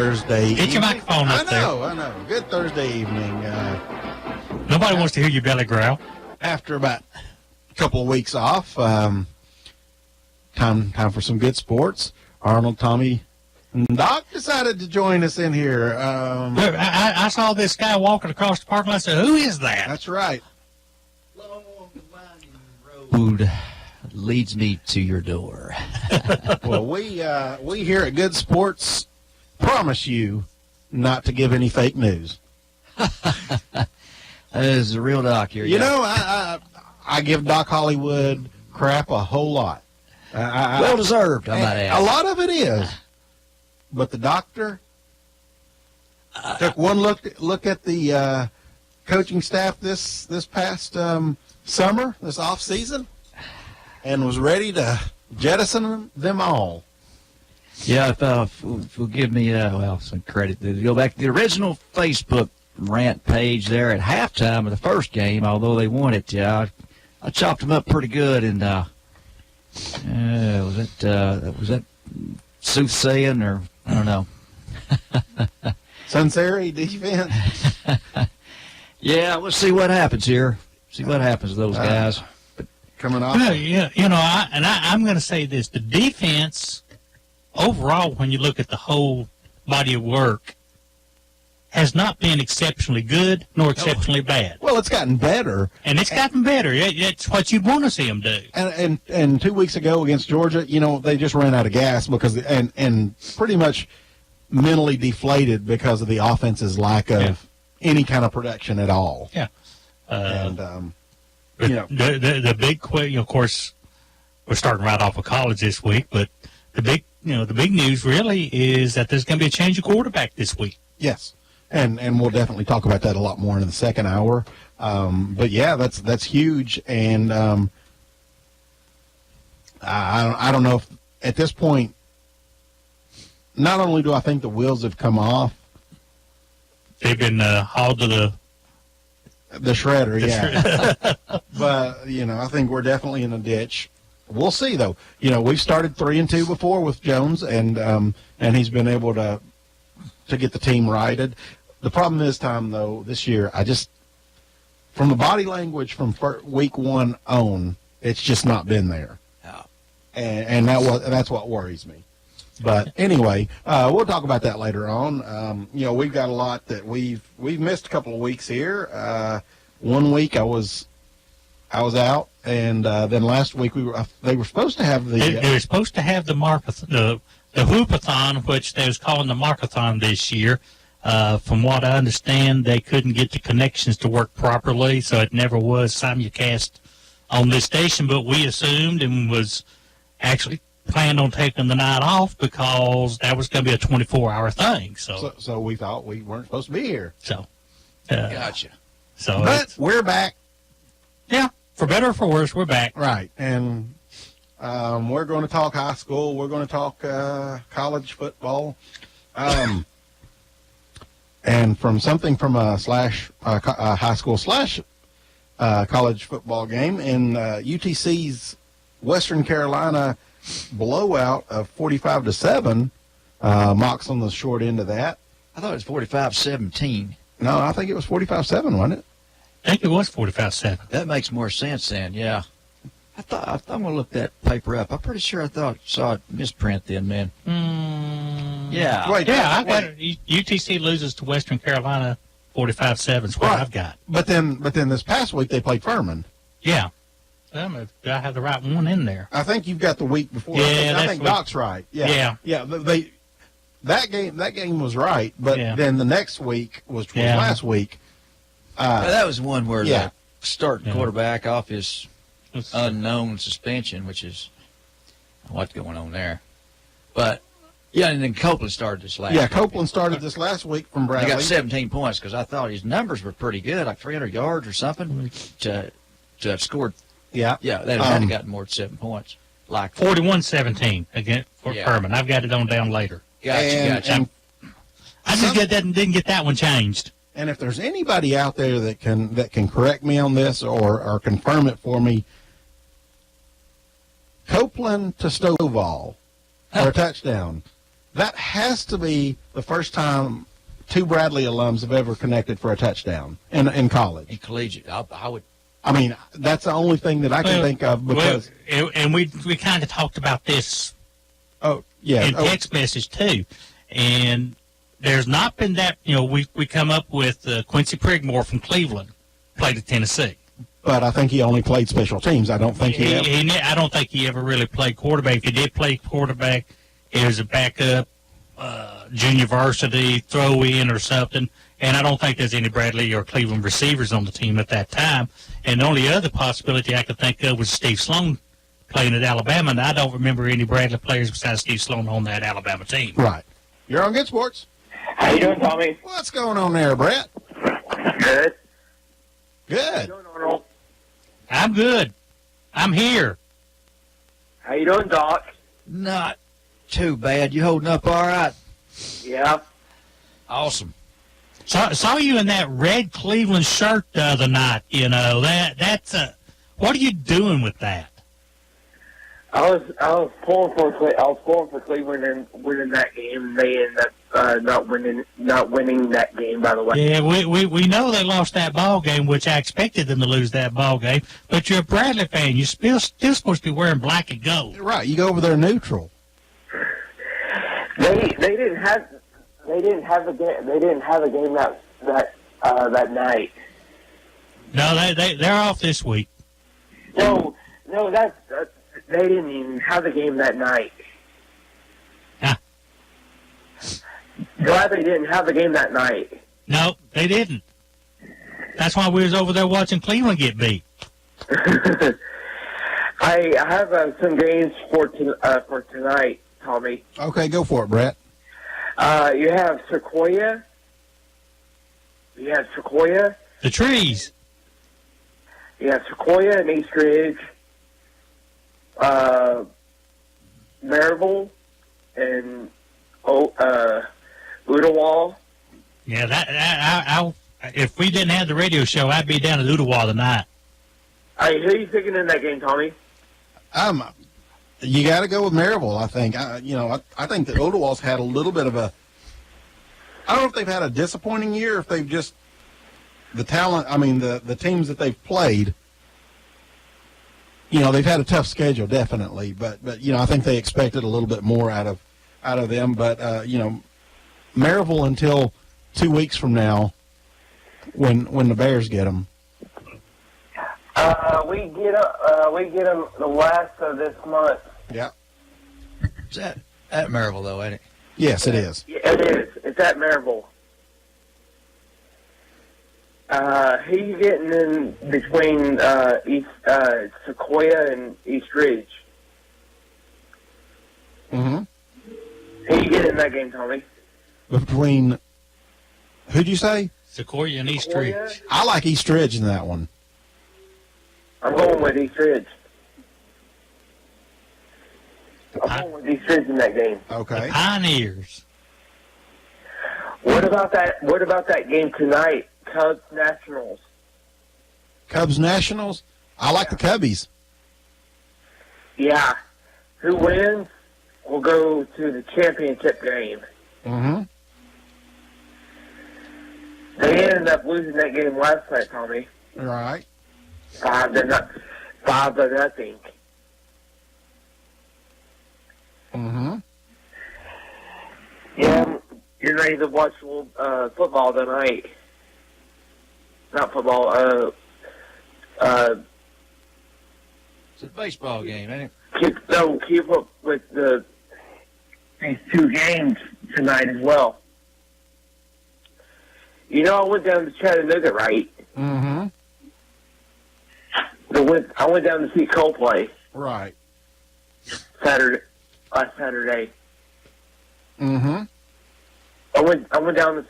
Thursday. Get your microphone up there. I know. Good Thursday evening. Nobody wants to hear you belly growl. After about a couple of weeks off, time for some good sports. Arnold, Tommy, and Doc decided to join us in here. Look, I saw this guy walking across the parking lot. I said, "Who is that?" That's right. Road leads me to your door. Well, we here at Good Sports promise you not to give any fake news. That is the real Doc here. You know, I give Doc Hollywood crap a whole lot. Well deserved, I might add. A lot of it is. But the doctor took one look at the coaching staff this past summer, this off season, and was ready to jettison them all. Yeah, if you'll give me some credit. To go back to the original Facebook rant page there at halftime of the first game, although they won it, I chopped them up pretty good, and was that soothsaying, or I don't know. Sunseri defense. Yeah, let's see what happens here. See what happens to those guys. Coming off. Well, yeah, I'm going to say this: the defense overall, when you look at the whole body of work, has not been exceptionally good nor exceptionally bad. Well, it's gotten better. And it's gotten better. It's what you'd want to see them do. And 2 weeks ago against Georgia, they just ran out of gas because and pretty much mentally deflated because of the offense's lack of any kind of production at all. Yeah. The big question, of course, we're starting right off of college this week, but the big news really is that there's going to be a change of quarterback this week. Yes. And we'll definitely talk about that a lot more in the second hour. But yeah, that's huge. And I don't know if at this point, not only do I think the wheels have come off, they've been hauled to the shredder, But I think we're definitely in a ditch. We'll see though. We've started 3-2 before with Jones, and he's been able to get the team righted. The problem this time, though, this year, from the body language from week one on, it's just not been there. Oh. And that's what worries me. But anyway, we'll talk about that later on. We've got a lot that we've missed a couple of weeks here. 1 week I was out, and then last week they were supposed to have the they were supposed to have the Hoopathon, which they was calling the Markathon this year. From what I understand, they couldn't get the connections to work properly, so it never was simulcast on this station. But we assumed and was actually planned on taking the night off because that was going to be a 24-hour thing. So we thought we weren't supposed to be here. So, Gotcha. So, but we're back. Yeah, for better or for worse, we're back. Right, and we're going to talk high school. We're going to talk college football. And from a high school / college football game in UTC's Western Carolina blowout of 45-7. Mox on the short end of that. I thought it was 45-17. No, I think it was 45-7, wasn't it? I think it was 45-7. That makes more sense then, yeah. I'm going to look that paper up. I'm pretty sure I saw it misprint then, man. Yeah. Wait, I've got it. UTC loses to Western Carolina 45-7 is what I've got. But then this past week they played Furman. Yeah. Do I have the right one in there? I think you've got the week before. Yeah, I think Doc's right. Yeah. That game was right, but then the next week was last week. That was one where the starting quarterback off his unknown suspension, which is what's going on there. But and then Copeland started this last week. Yeah, Copeland started this last week from Bradley. He got 17 points because I thought his numbers were pretty good, like 300 yards or something, to have scored. Yeah, they had to gotten more than 7 points. Like 41-17 against Furman. I've got it on down later. Gotcha. I just didn't get that one changed. And if there's anybody out there that can correct me on this or confirm it for me, Copeland to Stovall for a touchdown. That has to be the first time two Bradley alums have ever connected for a touchdown in college. In collegiate, I would. I mean, that's the only thing that I can think of because. And we kind of talked about this Oh, yeah. in text message too, and there's not been that. We come up with Quincy Prigmore from Cleveland played at Tennessee. But I think he only played special teams. I don't think he ever. I don't think he ever really played quarterback. If he did play quarterback, it was a backup, junior varsity, throw in or something. And I don't think there's any Bradley or Cleveland receivers on the team at that time. And the only other possibility I could think of was Steve Sloan playing at Alabama. And I don't remember any Bradley players besides Steve Sloan on that Alabama team. Right. You're on Good Sports. How you doing, Tommy? What's going on there, Brett? Good. Good. How you doing, Arnold? I'm good. I'm here. How you doing, Doc? Not too bad. You holding up all right? Yeah. Awesome. Saw you in that red Cleveland shirt the other night. That's what are you doing with that? I was pulling for Cleveland and winning that game. They ended up not winning that game. By the way. Yeah, we know they lost that ball game, which I expected them to lose that ball game. But you're a Bradley fan. You're still supposed to be wearing black and gold. Right. You go over there neutral. They didn't have a game that night. No, they're off this week. No, they didn't even have a game that night. Huh. Glad they didn't have a game that night. No, they didn't. That's why we was over there watching Cleveland get beat. I have some games for tonight, Tommy. Okay, go for it, Brett. You have Sequoia. The trees. You have Sequoia and East Ridge. Maryville and Ooltewah. Yeah, if we didn't have the radio show, I'd be down at Ooltewah tonight. Hey, who are you picking in that game, Tommy? You got to go with Maryville, I think. I think that Ooltewah's had a little bit of a. I don't know if they've had a disappointing year, if they've just the talent. I mean, the teams that they've played. They've had a tough schedule, definitely, but I think they expected a little bit more out of them. But Maryville until 2 weeks from now, when the Bears get them. We get them the last of this month. Yeah. Is that at Maryville though, ain't it? Yes, it is. Yeah, it is. It's at Maryville. He's getting in between Sequoia and East Ridge. Mm-hmm. Who you get in that game, Tommy? Between, who'd you say? Sequoia and East Sequoia? Ridge. I like East Ridge in that one. I'm going with East Ridge. I'm going with East Ridge in that game. Okay. The Pioneers. What about that game tonight? Cubs Nationals. Cubs Nationals. I like the Cubbies. Yeah. Who wins will go to the championship game. Mm-hmm. They ended up losing that game last night, Tommy. Right. 5-0. Mm-hmm. Yeah, you're ready to watch a little football tonight. Not football. It's a baseball game, ain't it? Keep up with these two games tonight as well. I went down to Chattanooga, right? Mm-hmm. I went down to see Coldplay Right. last Saturday. Mm-hmm. I went down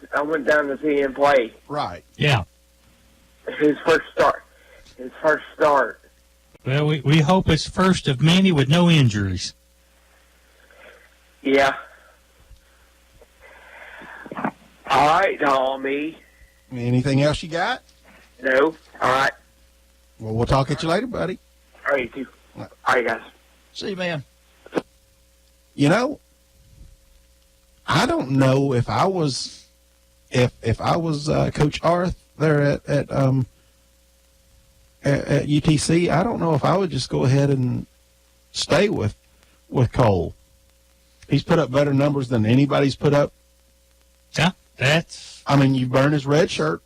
to see him play. Right. Yeah. His first start. Well, we hope it's first of many with no injuries. Yeah. All right, Tommy. Anything else you got? No. All right. Well, we'll talk at you later, buddy. All right, you too. All right, guys. See you, man. I don't know if I was Coach Arth there at UTC. I don't know if I would just go ahead and stay with Cole. He's put up better numbers than anybody's put up. Yeah, that's. I mean, you burned his red shirt.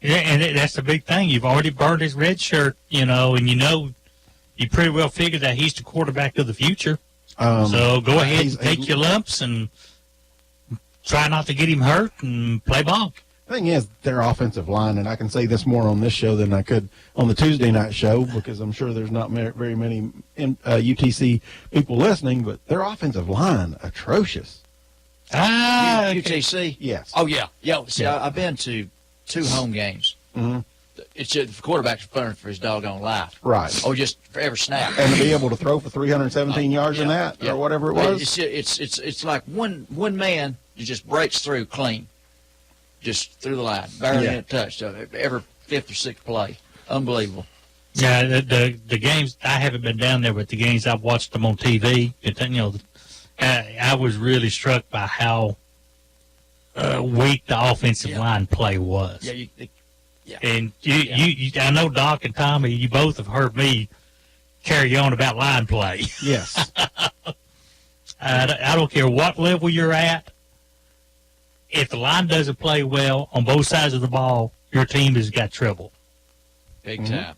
Yeah, and that's the big thing. You've already burned his red shirt, and you pretty well figured that he's the quarterback of the future. So go ahead and take your lumps and try not to get him hurt and play ball. The thing is, their offensive line, and I can say this more on this show than I could on the Tuesday night show because I'm sure there's not very many UTC people listening, but their offensive line, atrocious. UTC? Yes. Oh, yeah. See, I've been to 2 home games. Mm-hmm. It's just the quarterback's running for his doggone life. Right. Or just for every snap. And to be able to throw for 317 yards in that or whatever it was. It's like one man just breaks through clean. Just through the line. Barely a touch. So every 5th or 6th play. Unbelievable. Yeah, the games, I haven't been down there, but the games I've watched them on TV, I was really struck by how weak the offensive line play was. And I know Doc and Tommy, you both have heard me carry on about line play. Yes. I don't care what level you're at. If the line doesn't play well on both sides of the ball, your team has got trouble. Big time.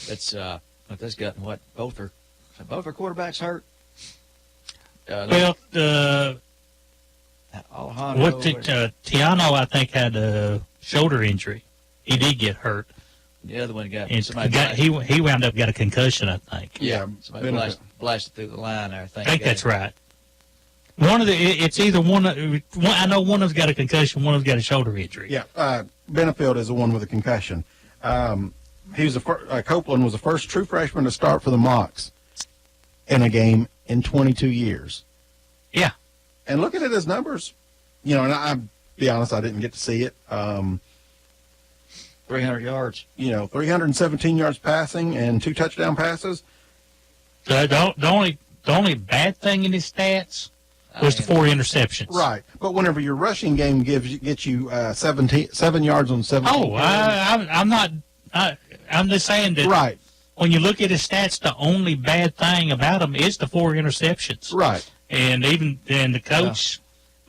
That's gotten what both are quarterbacks hurt. Tiano, I think, had a shoulder injury. He did get hurt. The other one got he wound up got a concussion, I think. Yeah, somebody blasted through the line there. I think that's right. It's either one. I know one of them's got a concussion, one of them's got a shoulder injury. Yeah, Benefield is the one with a concussion. He was Copeland was the first true freshman to start for the Mocs in a game in 22 years. Yeah, and looking at his numbers, and I'll be honest, I didn't get to see it. 300 yards. 317 yards passing and 2 touchdown passes. The only bad thing in his stats was the 4 interceptions. Right, but whenever your rushing game gets you 7 yards on 17. Oh, I'm not. I'm just saying that. Right. When you look at his stats, the only bad thing about him is the 4 interceptions. Right. And the coach,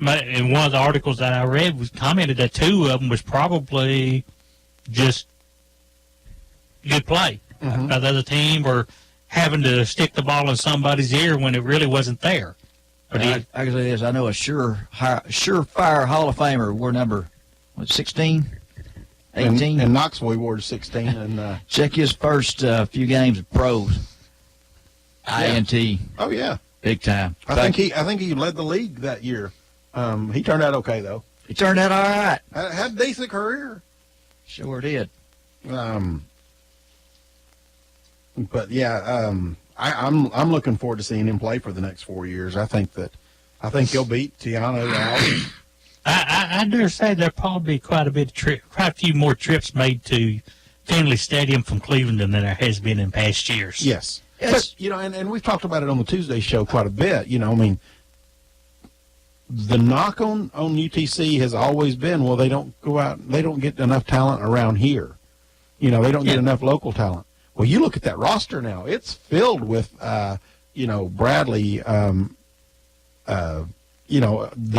in one of the articles that I read, was commented that 2 of them was probably just good play by the other team or having to stick the ball in somebody's ear when it really wasn't there. But I can say this: I know a surefire Hall of Famer. We're number 16, 18. And Knoxville wore 16. And check his first few games of pros. INT. Oh yeah, big time. I think he led the league that year. He turned out okay though. He turned out all right. Had a decent career. Sure did. But yeah, I'm looking forward to seeing him play for the next 4 years. I think he'll beat Tiano out. I dare say there'll probably be quite a few more trips made to Finley Stadium from Cleveland than there has been in past years. Yes. But, and we've talked about it on the Tuesday show quite a bit. The knock on UTC has always been, well, they don't go out, they don't get enough talent around here. They don't get enough local talent. Well, you look at that roster now; it's filled with, Bradley, the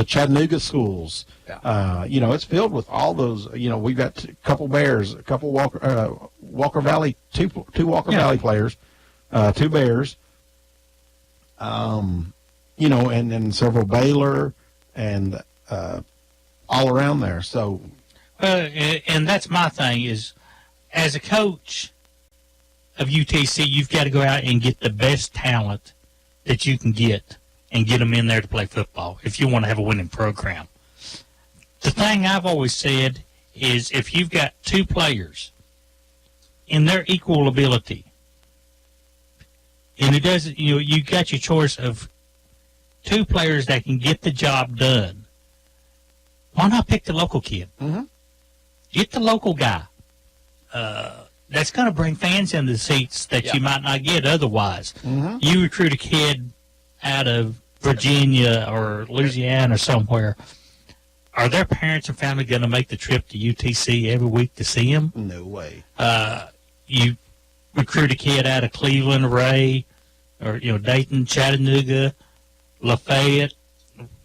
Chattanooga schools. Yeah. It's filled with all those. We've got a couple Bears, a couple Walker Valley, two Walker Valley players, 2 Bears. And then several Baylor and all around there. So, and that's my thing is, as a coach of UTC, you've got to go out and get the best talent that you can get and get them in there to play football if you want to have a winning program. The thing I've always said is if you've got 2 players in their equal ability, and it doesn't, you got your choice of 2 players that can get the job done, why not pick the local kid? Mm-hmm. Get the local guy. That's going to bring fans in the seats that you might not get otherwise. Mm-hmm. You recruit a kid out of Virginia or Louisiana or somewhere, are their parents and family going to make the trip to UTC every week to see them? No way. You recruit a kid out of Cleveland, Ray, or Dayton, Chattanooga, Lafayette,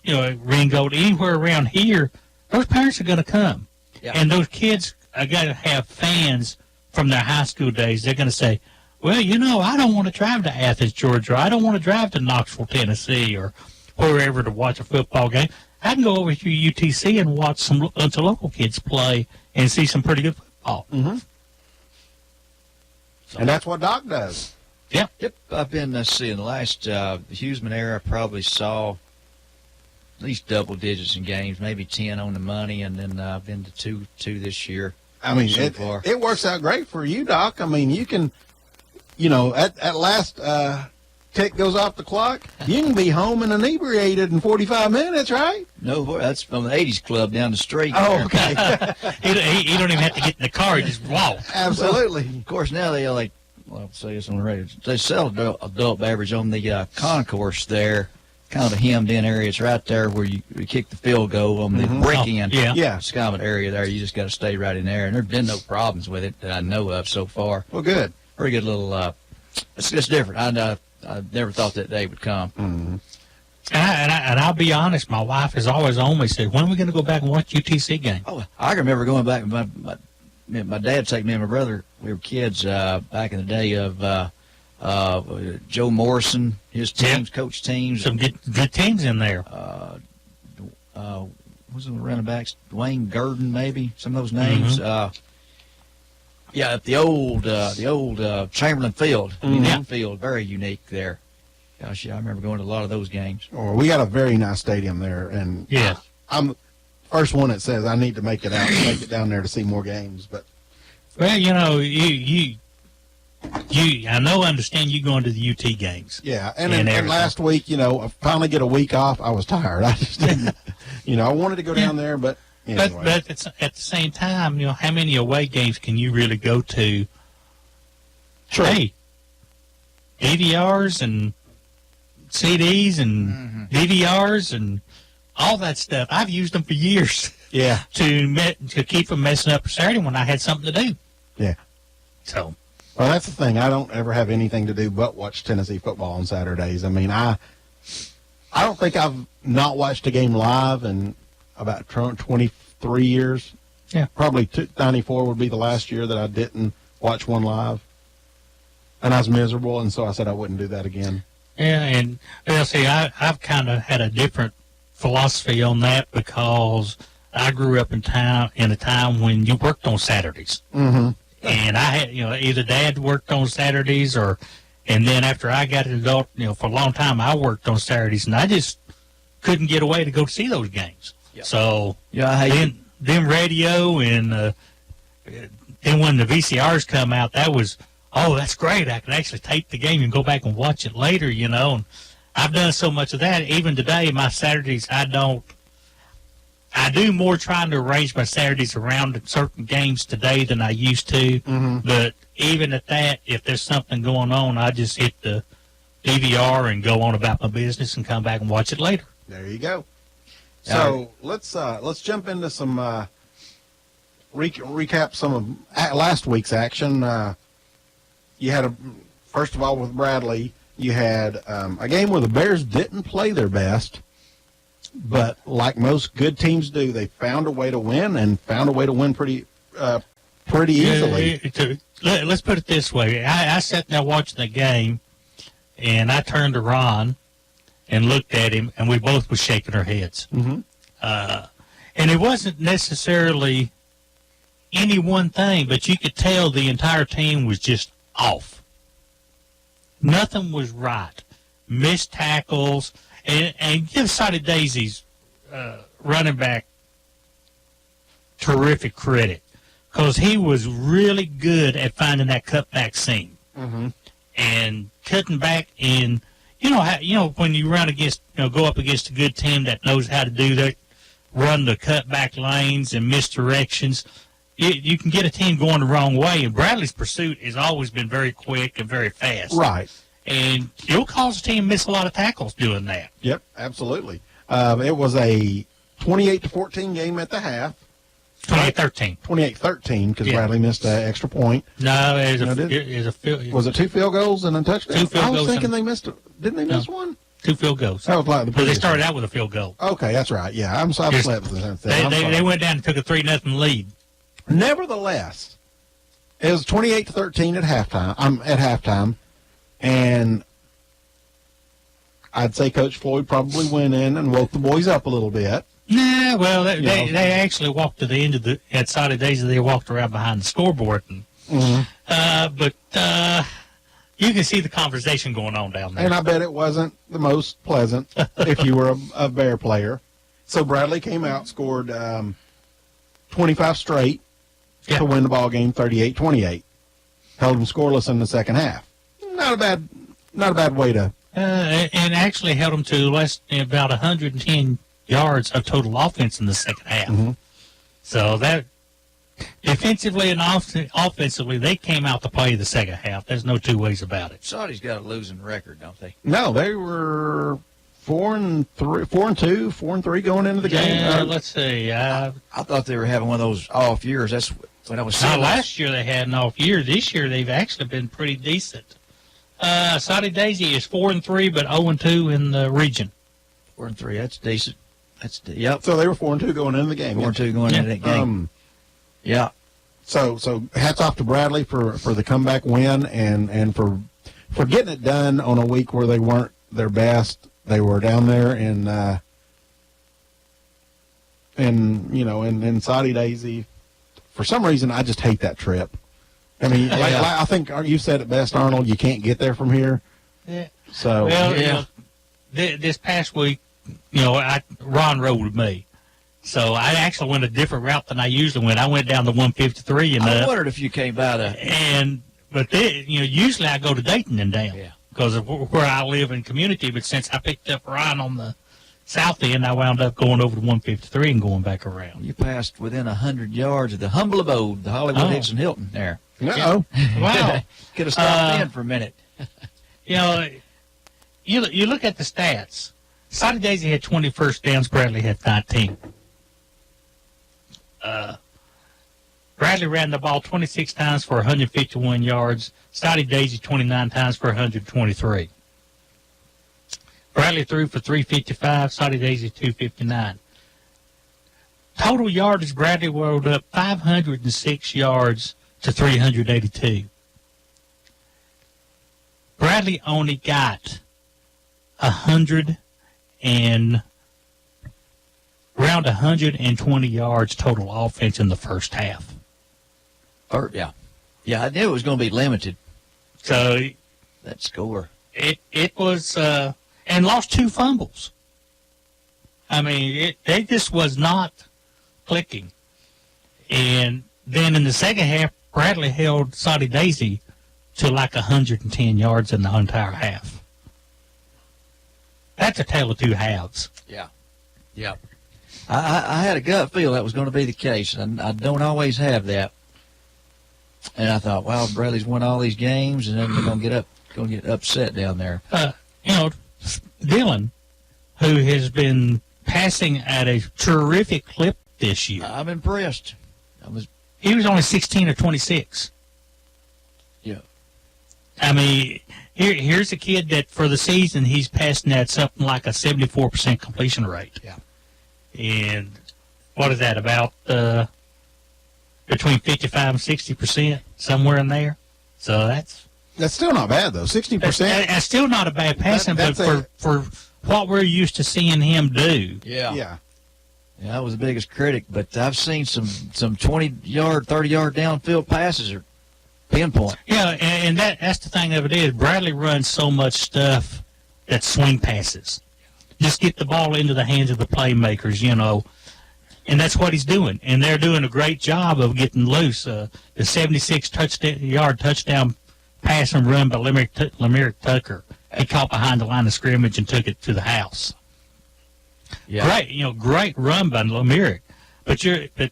Ringgold, anywhere around here. Those parents are going to come, and those kids are going to have fans from their high school days. They're going to say, "Well, I don't want to drive to Athens, Georgia. Or I don't want to drive to Knoxville, Tennessee, or wherever to watch a football game. I can go over to UTC and watch some local kids play and see some pretty good football." Mm-hmm. And that's what Doc does. Yeah. Yep. I've been, in the last the Huseman era, I probably saw at least double digits in games, maybe 10 on the money, and then I've been to two this year. I mean, so far. It works out great for you, Doc. I mean, you can, at last tick goes off the clock, you can be home and inebriated in 45 minutes, right? No, that's from the 80s club down the street. Oh, okay. You don't even have to get in the car; you just walk. Absolutely. Of course, now they I'll say this on the radio. They sell adult beverage on the concourse there, kind of a hemmed-in area. It's right there where you kick the field goal on the brick end. Yeah. It's kind of an area there. You just got to stay right in there. And there's been no problems with it that I know of so far. Well, good. Pretty good little. It's different. I never thought that day would come. Mm-hmm. And I'll be honest, my wife has always on me said, "When are we going to go back and watch UTC game?" Oh, I remember going back. My dad took me and my brother. We were kids back in the day of Joe Morrison, his teams, coach teams. Some good teams in there. What's the running backs? Dwayne Gurdon, maybe some of those names. At the old Chamberlain Field, field, very unique there. Gosh, I remember going to a lot of those games. Well, we got a very nice stadium there, and Yeah. I'm first one that says I need to make it down there to see more games. But Well, understand you going to the UT games. yeah, and everything. last week, I finally get a week off. I was tired. I just didn't, I wanted to go down there, but anyway. But it's, at the same time, how many away games can you really go to? Sure. Hey, DVRs and CDs and DVRs and all that stuff. I've used them for years Yeah. to keep from messing up Saturday when I had something to do. Yeah. So, Well, that's the thing. I don't ever have anything to do but watch Tennessee football on Saturdays. I mean, I don't think I've not watched a game live in about 23 years. Yeah. Probably 94 would be the last year that I didn't watch one live. And I was miserable, and so I said I wouldn't do that again. yeah, and see, I've kind of had a different philosophy on that because I grew up in a time when you worked on Saturdays. Mm-hmm. And I had, either Dad worked on Saturdays and then after I got an adult, for a long time I worked on Saturdays, and I just couldn't get away to go see those games. Yep. So then radio and then when the VCRs come out, that was, that's great. I can actually tape the game and go back and watch it later, And I've done so much of that. Even today, my Saturdays, I do more trying to arrange my Saturdays around certain games today than I used to. Mm-hmm. But even at that, if there's something going on, I just hit the DVR and go on about my business and come back and watch it later. There you go. So let's jump into some recap some of last week's action. You had first of all with Bradley, you had a game where the Bears didn't play their best, but like most good teams do, they found a way to win and found a way to win pretty easily. Let's put it this way: I sat there watching the game, and I turned to Ron and looked at him, and we both were shaking our heads. Mm-hmm. And it wasn't necessarily any one thing, but you could tell the entire team was just off. Nothing was right. Missed tackles, and give Sonny Daisy's running back terrific credit, because he was really good at finding that cutback seam and cutting back in. When you run against, go up against a good team that knows how to do that, run the cutback lanes and misdirections, you can get a team going the wrong way. And Bradley's pursuit has always been very quick and very fast. Right. and you'll cause a team miss a lot of tackles doing that. Yep, absolutely. It was a 28-14 game at the half. 2013. 28-13 because Yeah. Bradley missed an extra point. No, No, did it? it was a field. Was it 2 field goals and a touchdown? Two field I was goals thinking and- they missed it. Didn't they miss No. one? 2 field goals. That was like the But they previous started one. out with a field goal. Okay, that's right. Yeah, I've Just- slept since then. I'm They sorry. went down and took a 3-0 lead. Nevertheless, it was 28-13 at halftime, and I'd say Coach Floyd probably went in and woke the boys up a little bit. Nah, well, they know. actually walked to the end of the at Saudi Daisy. They walked around behind the scoreboard, and, but you can see the conversation going on down there. And I bet it wasn't the most pleasant if you were a Bear player. So Bradley came out, scored 25 straight Yeah. to win the ball game, 38-28. Held them scoreless in the second half. Not a bad way to. And actually held them to less than about 110 yards of total offense in the second half. Mhm. So that defensively and offensively, they came out to play the second half. There's no two ways about it. Saudi's got a losing record, don't they? No, they were 4-2, 4-3 going into the game. Yeah, let's see. I thought they were having one of those off years. That's when I was Now, saying last year they had an off year. This year they've actually been pretty decent. Saudi Daisy is 4-3, but 0-2 in the region. 4-3. That's decent. Yep. So they were 4-2 going into the game. 4-2 going into that game. Yeah. So hats off to Bradley for the comeback win and for getting it done on a week where they weren't their best. They were down there in in Saudi Daisy. For some reason, I just hate that trip. I mean, I think you said it best, Arnold. You can't get there from here. Yeah. So Well, yeah. This past week, Ron rode with me. So I actually went a different route than I usually went. I went down to 153 I wondered if you came by the. but usually I go to Dayton and down Yeah. because of where I live in community. But since I picked up Ron on the south end, I wound up going over to 153 and going back around. You passed within 100 yards of the humble abode, the Hollywood Oh. Dixon Hilton there. uh-oh. Wow. Could have stopped in for a minute. You look at the stats. Saudi Daisy had 20 first downs. Bradley had 19. Bradley ran the ball 26 times for 151 yards. Saudi Daisy 29 times for 123. Bradley threw for 355. Saudi Daisy 259. Total yardage, Bradley rolled up 506 yards to 382. Bradley only got 120 yards total offense in the first half. Yeah. Yeah, I knew it was going to be limited, So that score. it was and lost 2 fumbles. I mean, they just was not clicking. And then in the second half, Bradley held Saudi Daisy to like 110 yards in the entire half. That's a tale of two halves. Yeah. Yeah. I had a gut feel that was going to be the case, and I don't always have that. And I thought, wow, Bradley's won all these games, and then they're going to get upset down there. Dylan, who has been passing at a terrific clip this year, I'm impressed. he was only 16 or 26. Yeah. I mean, here's a kid that for the season he's passing at something like a 74% completion rate. Yeah. And what is that, about between 55 and 60%, somewhere in there? So that's That's still not bad though. 60%. that's still not a bad passing, That's but for what we're used to seeing him do. Yeah. Yeah. Yeah, I was the biggest critic, but I've seen some 20-yard, 30-yard downfield passes are pinpoint. Yeah, and that's the thing of it is, Bradley runs so much stuff that's swing passes. Just get the ball into the hands of the playmakers, and that's what he's doing. And they're doing a great job of getting loose. The 76-yard touchdown pass and run by Lemerick Tucker, he caught behind the line of scrimmage and took it to the house. Yeah. Great run by Lemerick. But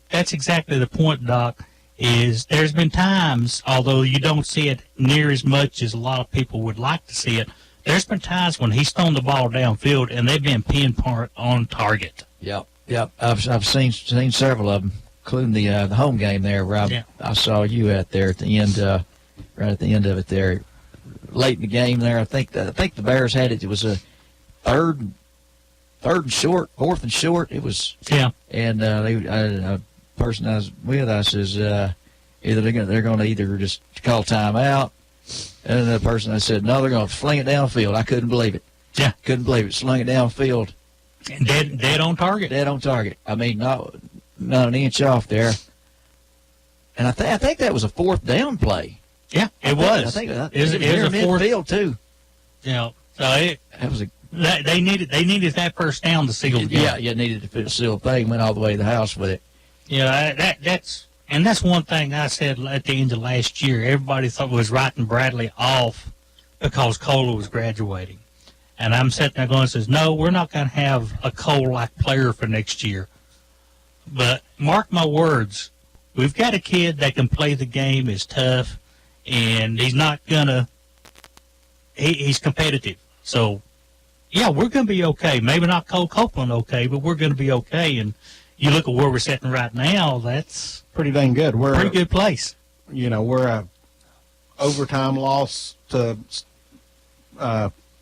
that's exactly the point, Doc. is there's been times, although you don't see it near as much as a lot of people would like to see it, there's been times when he's thrown the ball downfield and they've been pinpoint on target. Yep. I've seen several of them, including the home game there where I saw you out there at the end, right at the end of it there, late in the game there. I think the Bears had it. It was a third and short, fourth and short. It was and a person I was with, I says either they're going to either just call timeout, and the person I said no, they're going to fling it downfield. I couldn't believe it. Yeah, couldn't believe it. Slung it downfield. And dead on target. Dead on target. I mean, not an inch off there. And I think that was a fourth down play. Yeah, it was. I think it was near a fourth midfield too. You know, so they needed that first down to seal the game. Yeah, you needed to seal the thing. Went all the way to the house with it. You know, that's one thing I said at the end of last year. Everybody thought was writing Bradley off because Cola was graduating. And I'm sitting there going, says, no, we're not going to have a Cole-like player for next year. But mark my words, we've got a kid that can play the game, is tough, and he's not going to he's competitive. So, yeah, we're going to be okay. Maybe not Cole Copeland okay, but we're going to be okay. And you look at where we're sitting right now, that's pretty dang good. We're a pretty good place. You know, we're a overtime loss to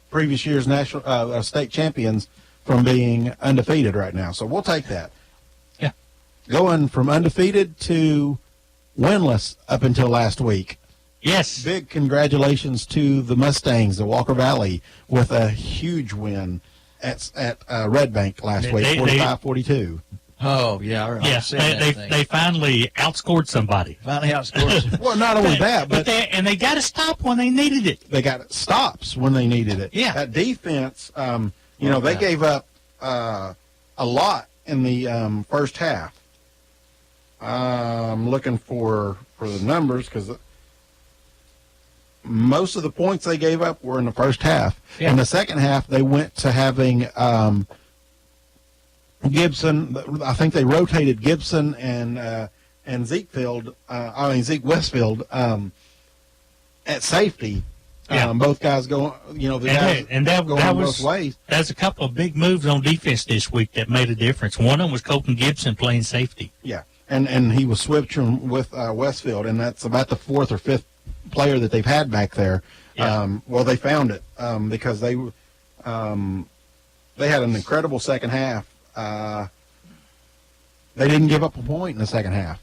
previous year's national state champions from being undefeated right now. So we'll take that. Yeah. Going from undefeated to winless up until last week. Yes. Big congratulations to the Mustangs of Walker Valley with a huge win at Red Bank last week, 45-42. Oh, yeah. They finally outscored somebody. Finally outscored. Well, not only that, but they got to stop when they needed it. They got stops when they needed it. Yeah. That defense, they gave up a lot in the first half. I'm looking for the numbers because most of the points they gave up were in the first half. Yeah. In the second half, they went to having Gibson. I think they rotated Gibson and Zeke Westfield at safety. Yeah. Both guys going, that going was both ways. There's a couple of big moves on defense this week that made a difference. One of them was Colton Gibson playing safety. Yeah, and he was switching with Westfield, and that's about the fourth or fifth player that they've had back there. Yeah. They found it because they had an incredible second half. They didn't give up a point in the second half.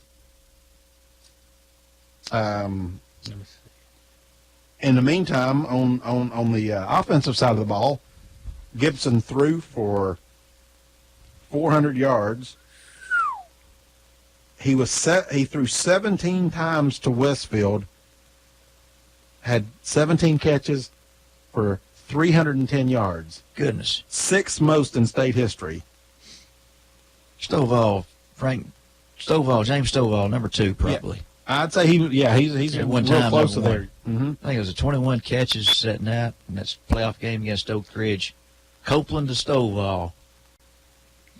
In the meantime, on the offensive side of the ball, Gibson threw for 400 yards. He threw 17 times to Westfield, had 17 catches for 310 yards. Goodness. Sixth most in state history. James Stovall, number 2, probably. Yeah. I'd say he's At a one little time, close to number there. Mm-hmm. I think it was 21 catches that night, and that's a playoff game against Oak Ridge. Copeland to Stovall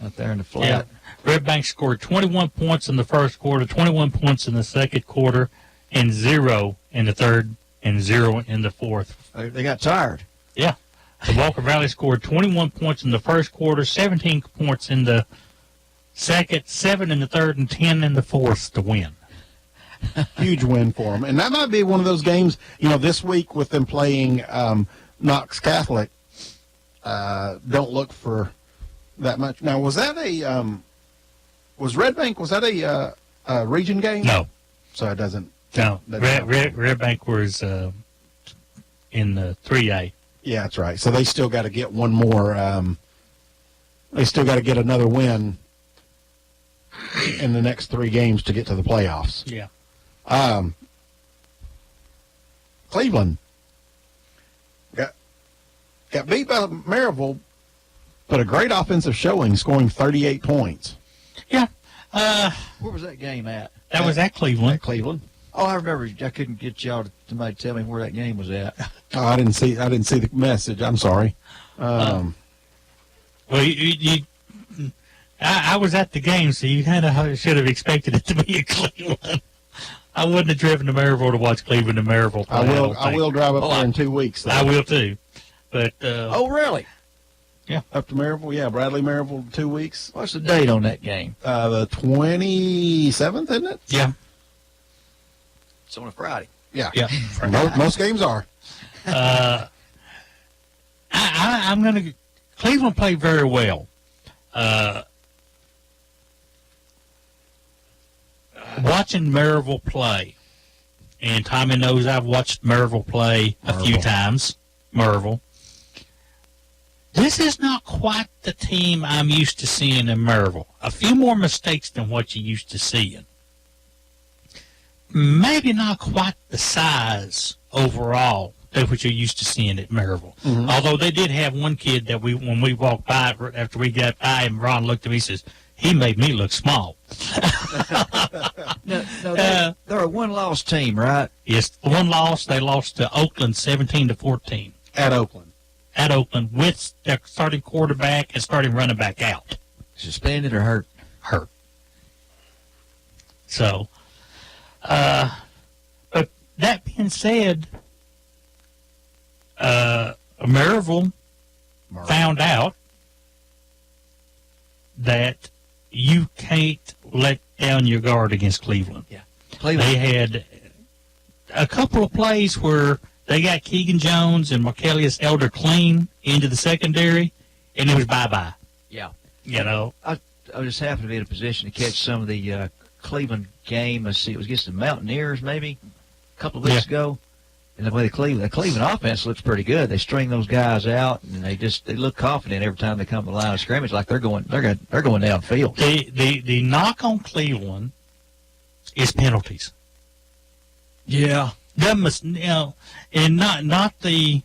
out there in the flat. Yeah. Red Bank scored 21 points in the first quarter, 21 points in the second quarter, and 0 in the third, and 0 in the fourth. They got tired. Yeah. The Walker Valley scored 21 points in the first quarter, 17 points in the second, 7 in the third, and 10 in the fourth to win. Huge win for them. And that might be one of those games, this week with them playing Knox Catholic, don't look for that much. Now, was that was Red Bank, was that a region game? No. So it doesn't. No. Red Bank was in the 3A. Yeah, that's right. So they still got to get one more. They still got to get another win in the next 3 games to get to the playoffs. Yeah. Cleveland got beat by Maryville, but a great offensive showing, scoring 38 points. Yeah. Where was that game at? That was at Cleveland. Cleveland. Oh, I remember. I couldn't get y'all to tell me where that game was at. Oh, I didn't see the message. I'm sorry. Well, I was at the game, so you kind of should have expected it to be in Cleveland. I wouldn't have driven to Maryville to watch Cleveland and Maryville play. I will drive up Oh, there in 2 weeks. Though. I will too. But Oh, really? Up to Maryville, yeah, Bradley Maryville, 2 weeks. What's the date on that game? The 27th, isn't it? yeah, It's on a Friday. Yeah. yeah. Most games are. I'm going to. Cleveland played very well. Watching Maryville play, and Tommy knows I've watched Maryville play a few times. Maryville. This is not quite the team I'm used to seeing in Maryville. A few more mistakes than what you used to seeing. Maybe not quite the size overall that what you're used to seeing at Maryville. Mm-hmm. Although they did have one kid that when we walked by, after we got by him, Ron looked at me and says, he made me look small. No, they're a one-loss team, right? Yes, one loss. They lost to Oakland 17-14 At Oakland. at Oakland with their starting quarterback and starting running back out. Suspended or hurt? Hurt. So, but that being said, Maryville found out that you can't let down your guard against Cleveland. Cleveland. They had a couple of plays where they got Keegan Jones and Markellius Elder clean into the secondary, and it was bye-bye. Yeah. You know, I just happened to be in a position to catch some of the Cleveland game. Let's see, it was against the Mountaineers maybe a couple of weeks ago. And the way the Cleveland offense looks pretty good. They string those guys out, and they look confident every time they come to the line of scrimmage, like they're going downfield. the knock on Cleveland is penalties. Yeah. Them must, and not the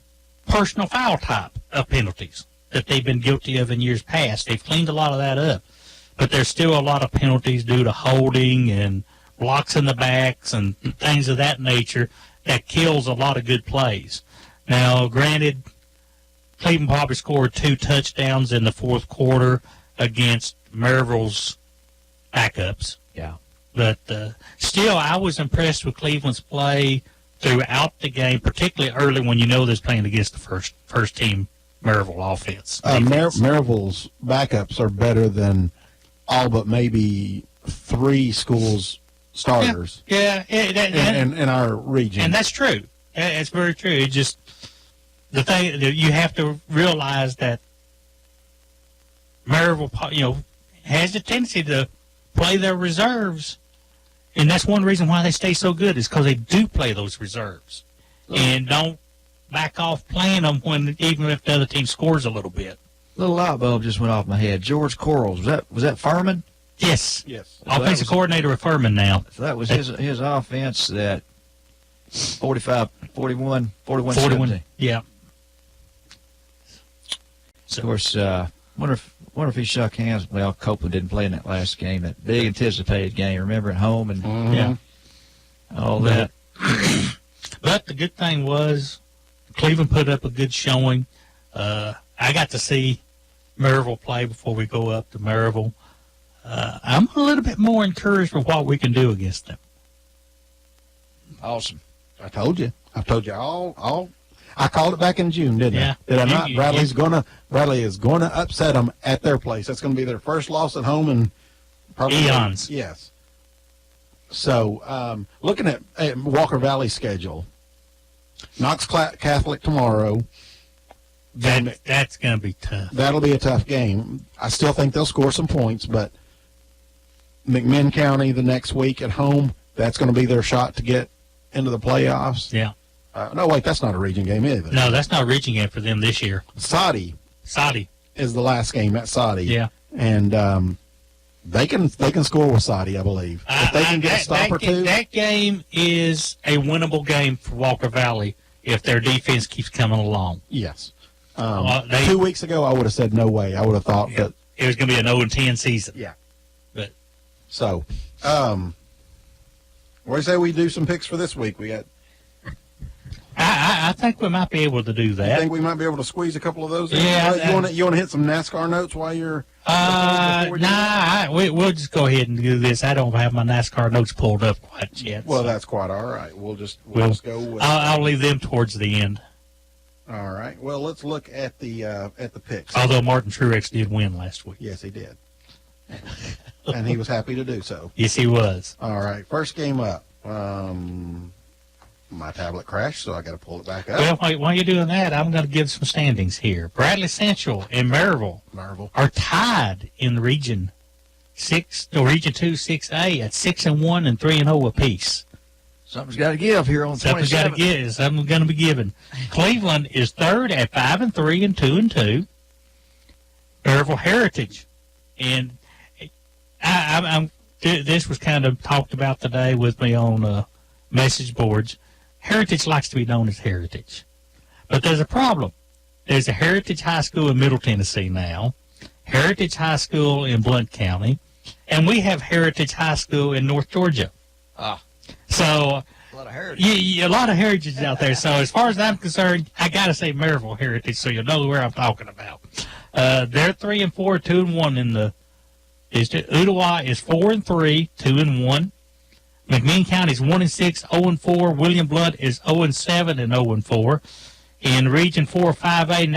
personal foul type of penalties that they've been guilty of in years past. They've cleaned a lot of that up, but there's still a lot of penalties due to holding and blocks in the backs and things of that nature that kills a lot of good plays. Now, granted, Cleveland probably scored 2 touchdowns in the fourth quarter against Maryville's backups. Yeah. But still, I was impressed with Cleveland's play throughout the game, particularly early when you know they're playing against the first team Maryville offense. Maryville's backups are better than all but maybe 3 schools' starters Yeah, in our region. and that's true. It's very true. It just the thing that you have to realize that Maryville, has the tendency to play their reserves, and that's one reason why they stay so good is because they do play those reserves and don't back off playing them even if the other team scores a little bit. Little light bulb just went off my head. George Quarles, was that Furman? Yes, yes. offensive coordinator with Furman now. So that was his offense that 41, 41. Yeah. Of course, wonder if he shook hands. Well, Copeland didn't play in that last game, that big anticipated game. Remember at home and Yeah. all that. But the good thing was Cleveland put up a good showing. I got to see Maryville play before we go up to Maryville. I'm a little bit more encouraged with what we can do against them. Awesome. I told you all. I called it back in June, didn't Yeah. I? Did I not? You- Bradley is going to upset them at their place. That's going to be their first loss at home in probably Eons. Yes. So, looking at Walker Valley's schedule, Knox Catholic tomorrow. That's going to be tough. That'll be a tough game. I still think they'll score some points, but McMinn County the next week at home, that's going to be their shot to get into the playoffs. Yeah. No, wait, that's not a region game either. No, that's not reaching it for them this year. Saudi is the last game at Saudi. Yeah. And they can score with Saudi, I believe. If they can get a stop or two. That game is a winnable game for Walker Valley if their defense keeps coming along. Yes. 2 weeks ago, I would have said no way. I would have thought that. It was going to be an 0-10 season. Yeah. But So, what do you say we do some picks for this week? We got. I think we might be able to do I that. think we might be able to squeeze a couple of those in. Yeah, You want to hit some NASCAR notes while you're before we do that? we'll just go ahead and do this. I don't have my NASCAR notes pulled up quite yet. Well, so that's quite all right. We'll just go with. I'll leave them towards the end. All right. Well, let's look at the picks. Although Martin Truex did win last week. Yes, he did, and he was happy to do so. Yes, he was. All right. First game up. My tablet crashed, so I got to pull it back up. Well, while you're doing that, I'm going to give some standings here. Bradley Central and Maryville are tied in the Region 6, or Region 2, 6A at 6-1 and 3-0 apiece. Something's got to give here on Something's got to 27th. give. Something's going to be given. Cleveland is third at 5-3 and 2-2. Maryville Heritage, and this was kind of talked about today with me on message boards. Heritage likes to be known as Heritage. But there's a problem. There's a Heritage High School in Middle Tennessee now, Heritage High School in Blount County, and we have Heritage High School in North Georgia. So A lot of heritage. a lot of heritage out there. So as far as I'm concerned, I got to say Maryville Heritage so you'll know where I'm talking about. They're 3-4, 2-1 in the district. Ottawa is 4-3, 2-1. McMinn County is 1-6, 0-4. William Blount is 0-7 and 0-4. In Region 4, 5A,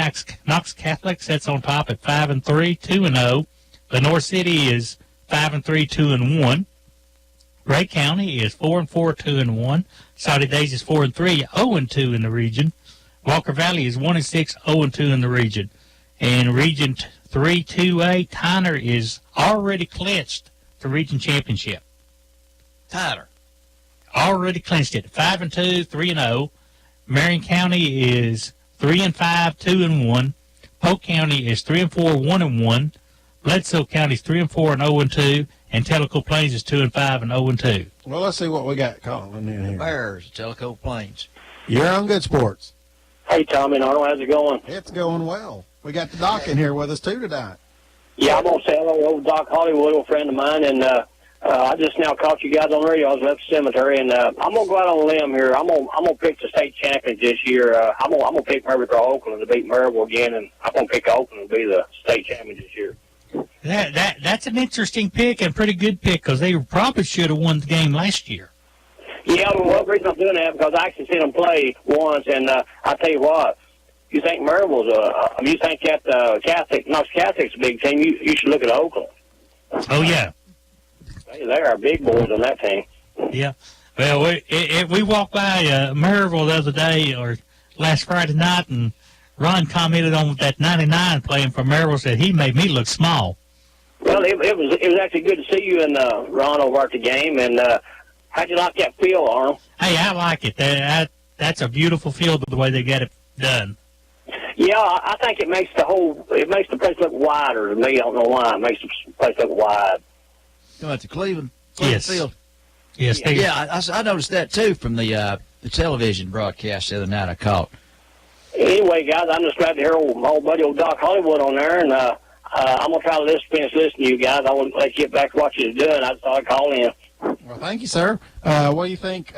Knox Catholic sits on top at 5-3, 2-0. Lenore City is 5-3, 2-1. Gray County is 4-4, 2-1. Saudi Days is 4-3, 0-2 in the region. Walker Valley is 1-6, 0-2 in the region. And Region 3, 2A, Tyner is already clinched the region championship. Tyler. Already clinched it. 5-2, 3-0. Marion County is 3-5, 2-1. Polk County is 3-4, 1-1. Bledsoe County is 3-4 and 0-2. And Tellico Plains is 2-5 and 0-2. Well, let's see what we got calling in here. Bears, Tellico Plains. You're on Good Sports. Hey, Tommy and Arnold, how's it going? It's going well. We got the doc in here with us too tonight. Yeah, I'm going to say hello to old Doc Hollywood, old friend of mine, and I just now caught you guys on the radio. I was left the cemetery, and I'm going to go out on a limb here. I'm gonna pick the state champions this year. I'm gonna pick Maryville Oakland to beat Maryville again, and I'm going to pick Oakland to be the state champion this year. That's an interesting pick and pretty good pick because they probably should have won the game last year. Yeah, well, the reason I'm doing that because I actually seen them play once, and I tell you what, you think Maryville's you think that Knox Catholic's a big team, you should look at Oakland. Oh, yeah. They are big boys on that team. Yeah. Well, we walked by Maryville the other day or last Friday night, and Ron commented on that 99 playing for Maryville, said he made me look small. Well, it was actually good to see you and Ron over at the game, and how'd you like that field, Arnold? Hey, I like it. That's a beautiful field the way they got it done. Yeah, I think it makes the place look wider to me. I don't know why. It makes the place look wide. Going out to Cleveland. Yes. Field. Yes, they, Yeah, I noticed that too from the television broadcast the other night I caught. Anyway, guys, I'm just glad to hear my old buddy, old Doc Hollywood, on there, and I'm going to try to finish listening to you guys. I want to let you get back to what you're doing. I thought I'd call in. Well, thank you, sir. What do you think?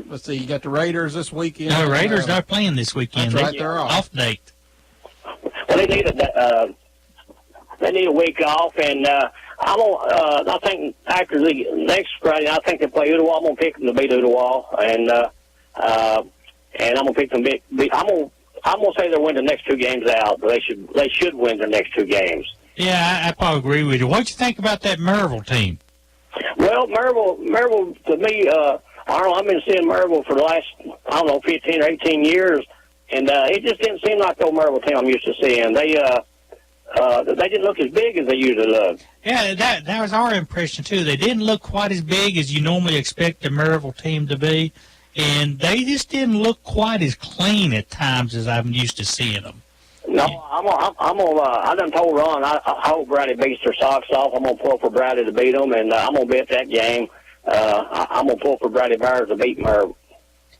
Let's see. You got the Raiders this weekend. no, Raiders are playing this weekend. That's right, they're off. Date. Well, they need a week off, and I think after the next Friday, I think they play Ottawa. I'm going to pick them to beat Ottawa, and I'm going to pick them. I'm going to say they'll win the next two games out, but they should win their next two games. Yeah, I probably agree with you. What'd you think about that Maryville team? Well, Maryville to me, Arnold, I've been seeing Maryville for the last, 15 or 18 years, and it just didn't seem like the old Maryville team I'm used to seeing. They didn't look as big as they usually look. Yeah, that was our impression, too. They didn't look quite as big as you normally expect a Maryville team to be, and they just didn't look quite as clean at times as I'm used to seeing them. No, I done told Ron I hope Bradley beats their socks off. I'm gonna pull for Bradley to beat them, and I'm gonna bet that game. I'm gonna pull for Bradley Bears to beat Maryville.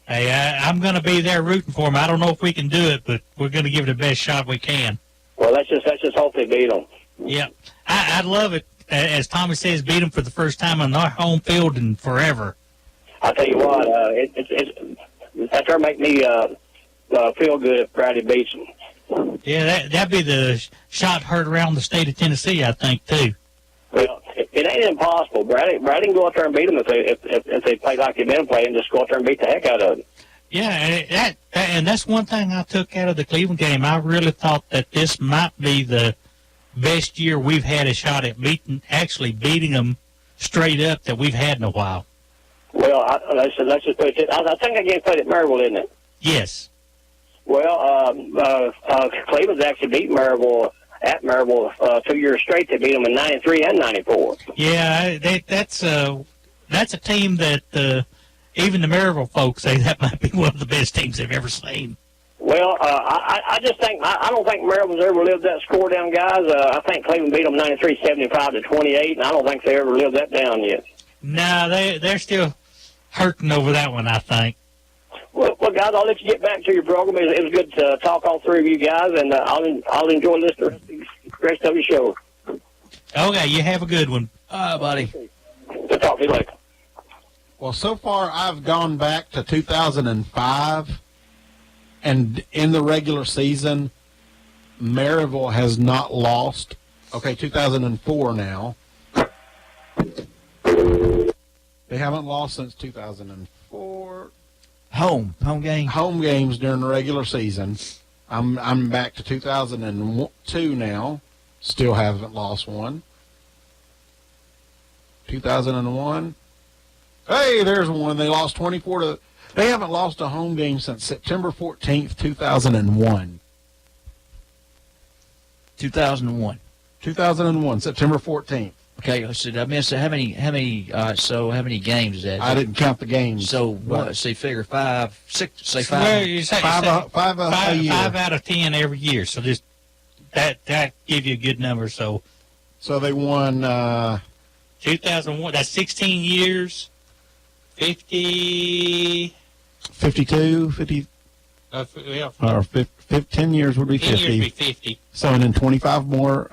Hey, I'm going to be there rooting for them. I don't know if we can do it, but we're going to give it the best shot we can. Well, let's just hope they beat them. Yeah, I'd love it. As Tommy says, beat them for the first time on our home field in forever. I tell you what, that make me feel good if Bradley beats them. Yeah, that'd be the shot heard around the state of Tennessee, I think, too. Well, it ain't impossible. Brady can go out there and beat them if they play like they've been playing. Just go out there and beat the heck out of them. Yeah, and that's one thing I took out of the Cleveland game. I really thought that this might be the best year we've had a shot at actually beating them straight up that we've had in a while. Well, let's just put it. I think that game played at Maryville, didn't it? Yes. Well, Cleveland's actually beat Maryville at Maryville 2 years straight. They beat them in '93 and '94. Yeah, that's a team that even the Maryville folks say that might be one of the best teams they've ever seen. Well, I just think I don't think Maryville's ever lived that score down, guys. I think Cleveland beat them 93, 75-28, and I don't think they ever lived that down yet. No, they're still hurting over that one, I think. Well, guys, I'll let you get back to your program. It was good to talk, all three of you guys, and I'll enjoy listening to the rest of your show. Okay, you have a good one. All right, buddy. We'll talk to you later. Well, so far I've gone back to 2005, and in the regular season, Maryville has not lost. Okay, 2004 now. They haven't lost since 2004. Home game. Home games during the regular season. I'm back to 2002 now. Still haven't lost one. 2001. Hey, there's one. They lost 24 to. They haven't lost a home game since September 14th, 2001. 2001. 2001, September 14th. Okay, so did I miss it? How many games is that? I didn't count the games. So what? Say figure 5, 6. Say 5. Well, you say, Five a year. 5 out of 10 every year. So just that give you a good number. So they won 2001. That's 16 years. 50. 52, 50, Yeah, or 10 years would be 10 years 50. be 50. So and then 25 more,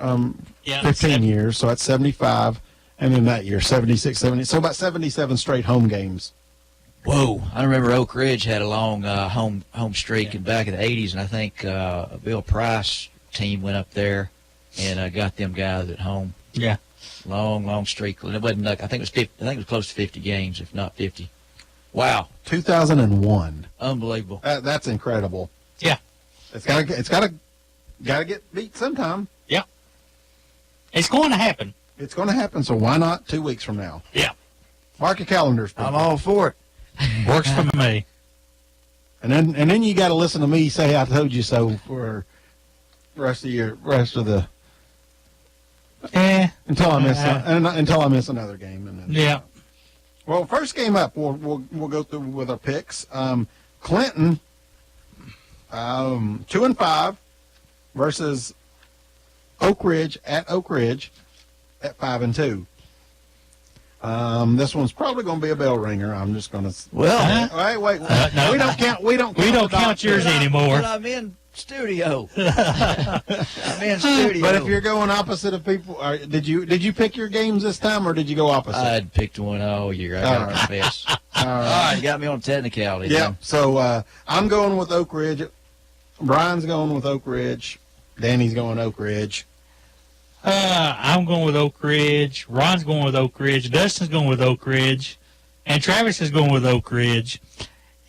Yeah, 15 years. So that's 75. And then that year, 76, 70. So about 77 straight home games. Whoa! I remember Oak Ridge had a long home streak in back in the '80s, and I think Bill Price team went up there and got them guys at home. Yeah. Long streak. And it wasn't like, I think it was 50, I think it was close to 50 games, if not 50. Wow! 2001. Unbelievable. That's incredible. Yeah. It's gotta get beat sometime. Yeah. It's going to happen. It's going to happen. So why not 2 weeks from now? Yeah. Mark your calendars. I'm people. all for it. Works for me. And then you got to listen to me say I told you so for the rest of the Yeah. until I miss another game. And then, Yeah. Well, first game up, we'll go through with our picks. Clinton, 2-5 versus Oak Ridge at 5-2. This one's probably going to be a bell ringer. I'm just going to. Well, Wait. No. We don't count. We don't count yours anymore. But I'm in studio. I'm in studio. But if you're going opposite of people, did you pick your games this time, or did you go opposite? I'd picked one all year. I got to confess. All All right, you got me on technicality. Yeah. then. So I'm going with Oak Ridge. Brian's going with Oak Ridge. Danny's going Oak Ridge. I'm going with Oak Ridge. Ron's going with Oak Ridge. Dustin's going with Oak Ridge. And Travis is going with Oak Ridge.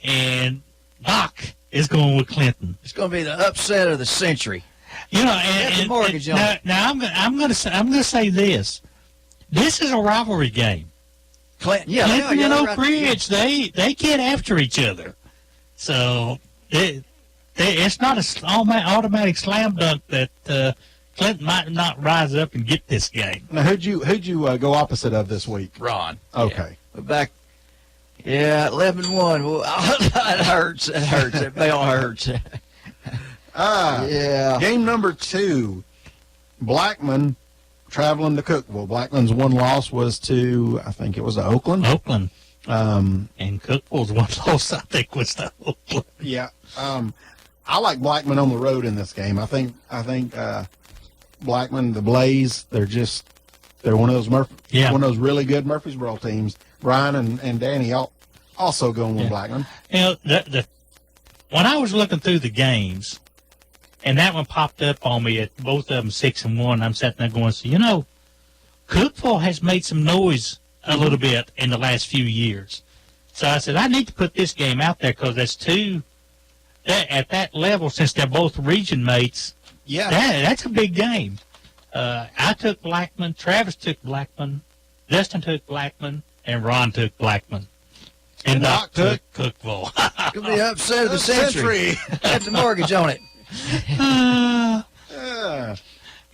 And Doc is going with Clinton. It's going to be the upset of the century. You know, Get the mortgage on it. now I'm going to say this. This is a rivalry game. Clinton, Clinton and Oak right. Ridge, they get after each other. So it's not an automatic slam dunk that Clinton might not rise up and get this game. Now, who'd you go opposite of this week? Ron. Okay. Yeah. Back. Yeah, 11-1. Well, it hurts. It hurts. That bell hurts. Yeah. Game number 2, Blackman traveling to Cookville. Blackman's one loss was to, I think it was to Oakland. Oakland. And Cookville's one loss, I think, was to Oakland. Yeah. I like Blackman on the road in this game. I think Blackman, the Blaze, they're one of those one of those really good Murfreesboro teams. Brian and Danny also going with Blackman. You know, when I was looking through the games, And that one popped up on me at both of them 6-1. I'm sitting there going, so, you know, Cookville has made some noise a little bit in the last few years. So I said, I need to put this game out there because that's at that level, since they're both region mates, Yeah. that's a big game. I took Blackman, Travis took Blackman, Dustin took Blackman, and Ron took Blackman. And Doc took Cookville. Could be the upset of the century. That's the mortgage on it. Yeah.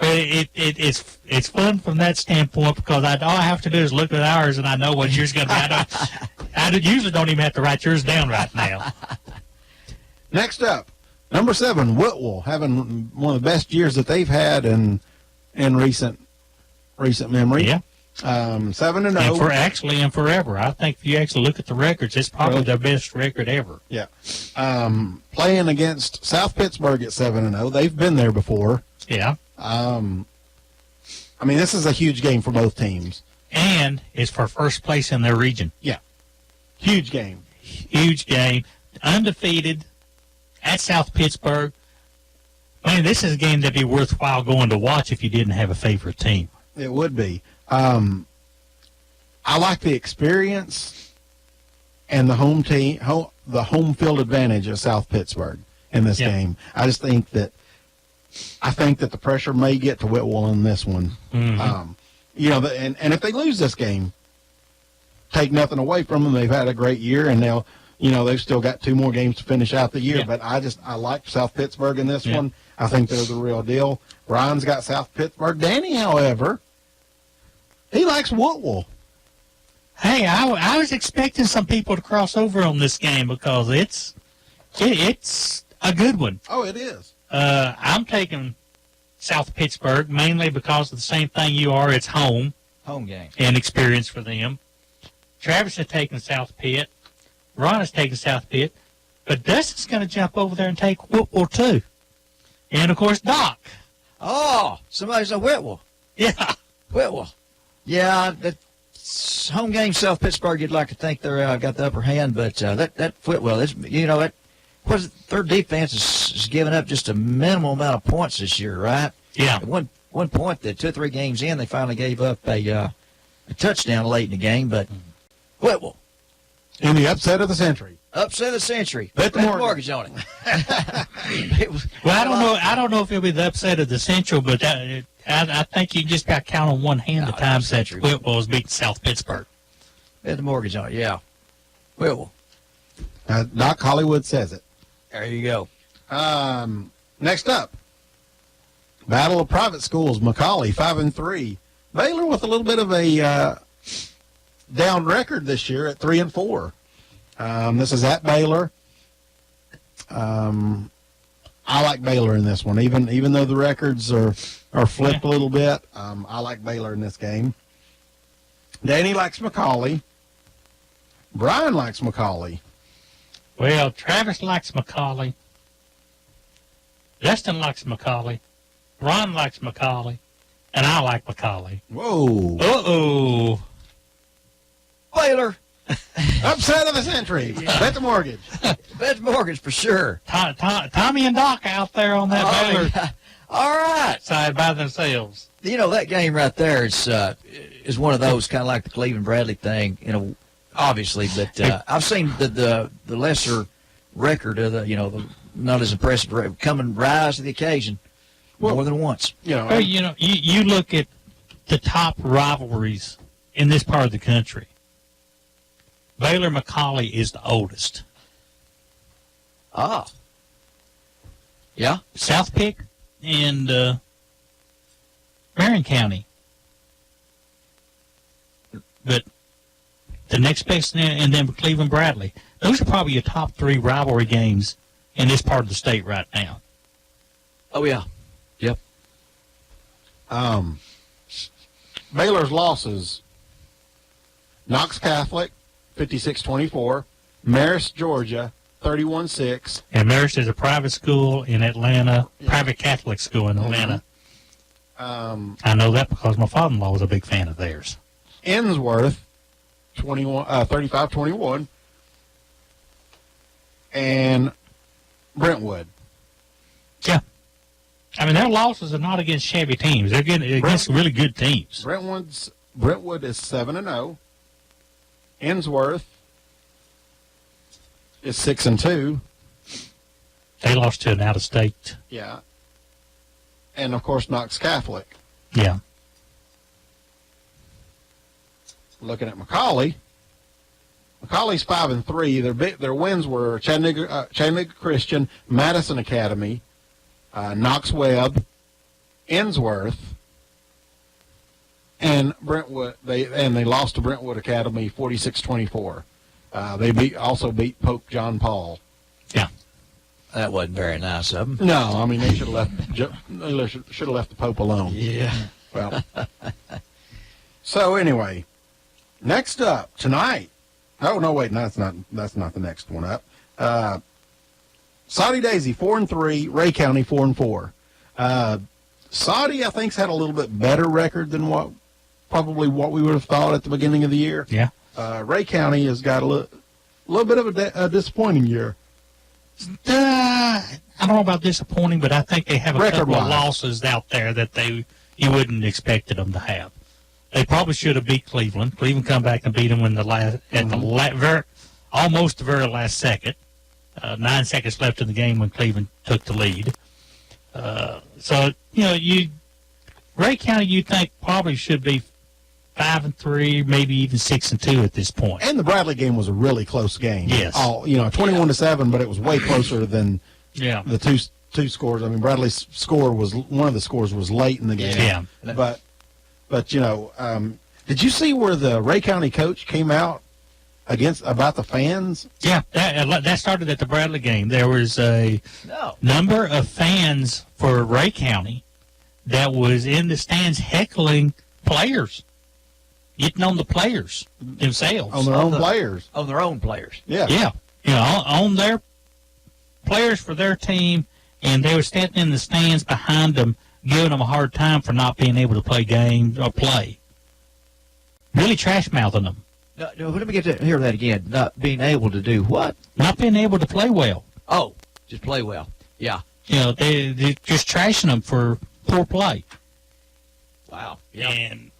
It's fun from that standpoint because all I have to do is look at ours and I know what yours going to be. I usually don't even have to write yours down right now. Next up, number 7, Whitwell, having one of the best years that they've had in recent memory. Yeah. 7-0. And forever. I think if you actually look at the records, it's probably Really? their best record ever. Yeah. Playing against South Pittsburgh at 7-0. They've been there before. Yeah. I mean, this is a huge game for both teams. And it's for first place in their region. Huge game. Huge game. Undefeated at South Pittsburgh. Man, this is a game that'd be worthwhile going to watch if you didn't have a favorite team. It would be. I like the experience and the home field advantage of South Pittsburgh in this game. I just think that the pressure may get to Whitwell in this one. Mm-hmm. And if they lose this game, take nothing away from them. They've had a great year, and they've still got 2 more games to finish out the year. Yeah. But I like South Pittsburgh in this Yeah. one. I think they're the real deal. Brian's got South Pittsburgh. Danny, however, he likes Whitwell. Hey, I was expecting some people to cross over on this game because it's a good one. Oh, it is. I'm taking South Pittsburgh mainly because of the same thing you are. It's home Home game. and experience for them. Travis has taken South Pitt. Ron has taken South Pitt. But Dustin's going to jump over there and take Whitwell too. And, of course, Doc. Oh, somebody's a Whitwell. Yeah. Whitwell. Yeah, that's home game. South Pittsburgh. You'd like to think they're got the upper hand, but that Whitwell, their defense is giving up just a minimal amount of points this year, right? Yeah. At one point, that 2 or 3 games in, they finally gave up a touchdown late in the game, but Whitwell. In the upset of the century. Upset of the century. Bet the mortgage on it. Well, I don't know if it'll be the upset of the Central, but I think you just got to count on one hand the times that Century. Whitwell has beaten South Pittsburgh. Bet the mortgage on it, yeah. Whitwell. Doc Hollywood says it. There you go. Next up, Battle of Private Schools, McCallie 5-3. Baylor with a little bit of a down record this year at 3-4. This is at Baylor. I like Baylor in this one, even though the records are flipped a little bit. I like Baylor in this game. Danny likes McCallie. Brian likes McCallie. Well, Travis likes McCallie. Dustin likes McCallie. Ron likes McCallie. And I like McCallie. Whoa. Uh-oh. Baylor. Upset of the century. Bet the mortgage. Bet the mortgage for sure. Tommy and Doc out there on that Baylor yeah. All right. side by themselves. That game right there is one of those kind of like the Cleveland Bradley thing, obviously. But I've seen the lesser record of the not as impressive rise to the occasion more than once. Well, you look at the top rivalries in this part of the country. Baylor McCallie is the oldest. Ah. Yeah. South Pitt and Marion County. But the next best, and then Cleveland Bradley. Those are probably your top 3 rivalry games in this part of the state right now. Oh, yeah. Yep. Baylor's losses: Knox Catholic 56-24, Marist, Georgia 31-6. And Marist is a private school in Atlanta, private Catholic school in Atlanta. I know that because my father-in-law was a big fan of theirs. Ensworth 35-21, and Brentwood. Yeah. I mean, their losses are not against shabby teams. They're getting against really good teams. Brentwood is 7-0. Ensworth is 6-2. They lost to an out-of-state. Yeah. And of course, Knox Catholic. Yeah. Looking at McCallie. McCallie's 5-3. Their wins were Chattanooga Christian, Madison Academy, Knox Webb, Ensworth, and Brentwood. They lost to Brentwood Academy 46-24. They also beat Pope John Paul. Yeah. That wasn't very nice of them. No, I mean they should have left the Pope alone. Yeah. Well. So anyway, next up tonight. Oh no, wait, no, that's not the next one up. Soddy Daisy 4-3, Ray County 4-4. Soddy, I think's had a little bit better record than what we would have thought at the beginning of the year. Yeah. Ray County has got a little bit of a disappointing year. I don't know about disappointing, but I think they have a couple of Record-wise. losses out there that you wouldn't expected them to have. They probably should have beat Cleveland. Cleveland come back and beat them in almost the very last second. 9 seconds left in the game when Cleveland took the lead. So Ray County, you think probably should be 5-3, maybe even 6-2 at this point. And the Bradley game was a really close game. Yes. 21-7, but it was way closer than Yeah. the two scores. I mean, Bradley's score was one of the scores was late in the game. Yeah. But did you see where the Ray County coach came out about the fans? Yeah, that started at the Bradley game. There was a number of fans for Ray County that was in the stands heckling players, getting on the players themselves. On their own players. On their own players. Yeah. Yeah, on their players for their team, and they were standing in the stands behind them, giving them a hard time for not being able to play games or play. Really trash-mouthing them. No, let me hear that again. Not being able to do what? Not being able to play well. Oh, just play well. Yeah. They're just trashing them for poor play. Wow. And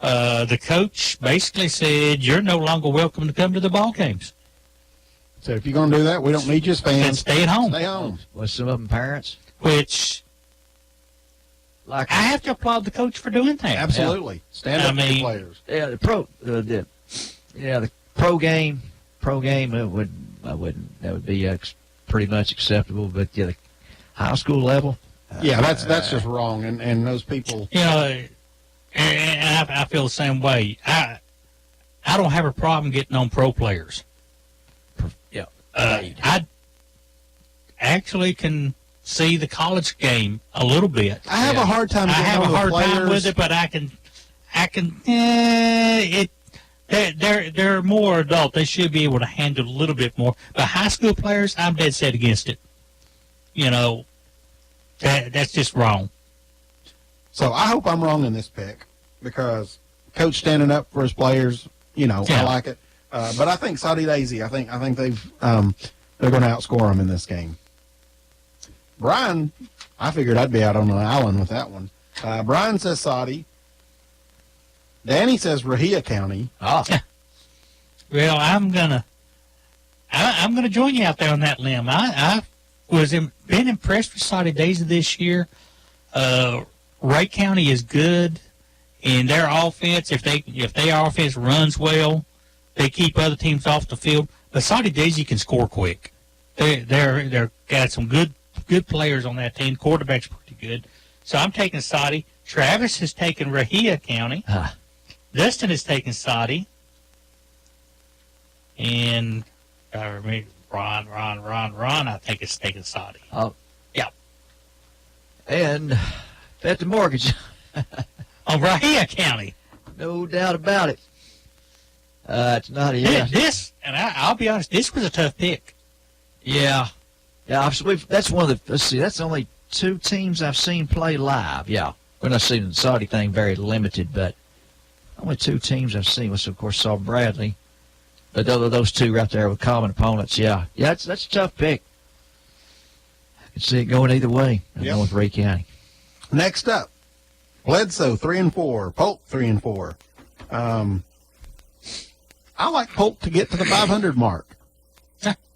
the coach basically said, "You're no longer welcome to come to the ball games. So if you're going to do that, we don't need you as And fans. stay at home." Stay home. Was some of them parents? Which Like I have to applaud the coach for doing that. Absolutely. Stand up for the players. Yeah, the pro game, that would be pretty much acceptable. But yeah, the high school level. Yeah, that's just wrong. And those people. And I feel the same way. I don't have a problem getting on pro players. Yeah. I actually can see the college game a little bit. I have a hard time I getting have a on the hard time players. with it, but they're more adult. They should be able to handle a little bit more. But high school players, I'm dead set against it. That's just wrong. So I hope I'm wrong in this pick because coach standing up for his players, I like it. But I think Soddy Daisy, I think they're going to outscore them in this game. Brian, I figured I'd be out on an island with that one. Brian says Soddy. Danny says Rahia County. Oh. Well, I'm gonna join you out there on that limb. I been impressed with Soddy Daisy this year. Ray County is good in their offense. If their offense runs well, they keep other teams off the field. But Soddy Daisy can score quick. They're got some good players on that team. Quarterback's pretty good. So I'm taking Soddy. Travis has taken Rahia County. Dustin has taken Soddy. And Ron, I think it's taken Soddy. Oh. Yeah. And bet the mortgage. On Rahia County. No doubt about it. It's not a yes. I'll be honest, this was a tough pick. Yeah. Yeah, that's one of the, that's only two teams I've seen play live. Yeah. We're not seeing the Soddy thing very limited, but only two teams I've seen, which of course saw Bradley. But those two right there with common opponents, yeah. Yeah, that's a tough pick. could see it going either way in Yep. North Ray County. Next up, Bledsoe 3-4, Polk 3-4. I like Polk to get to the 500 mark.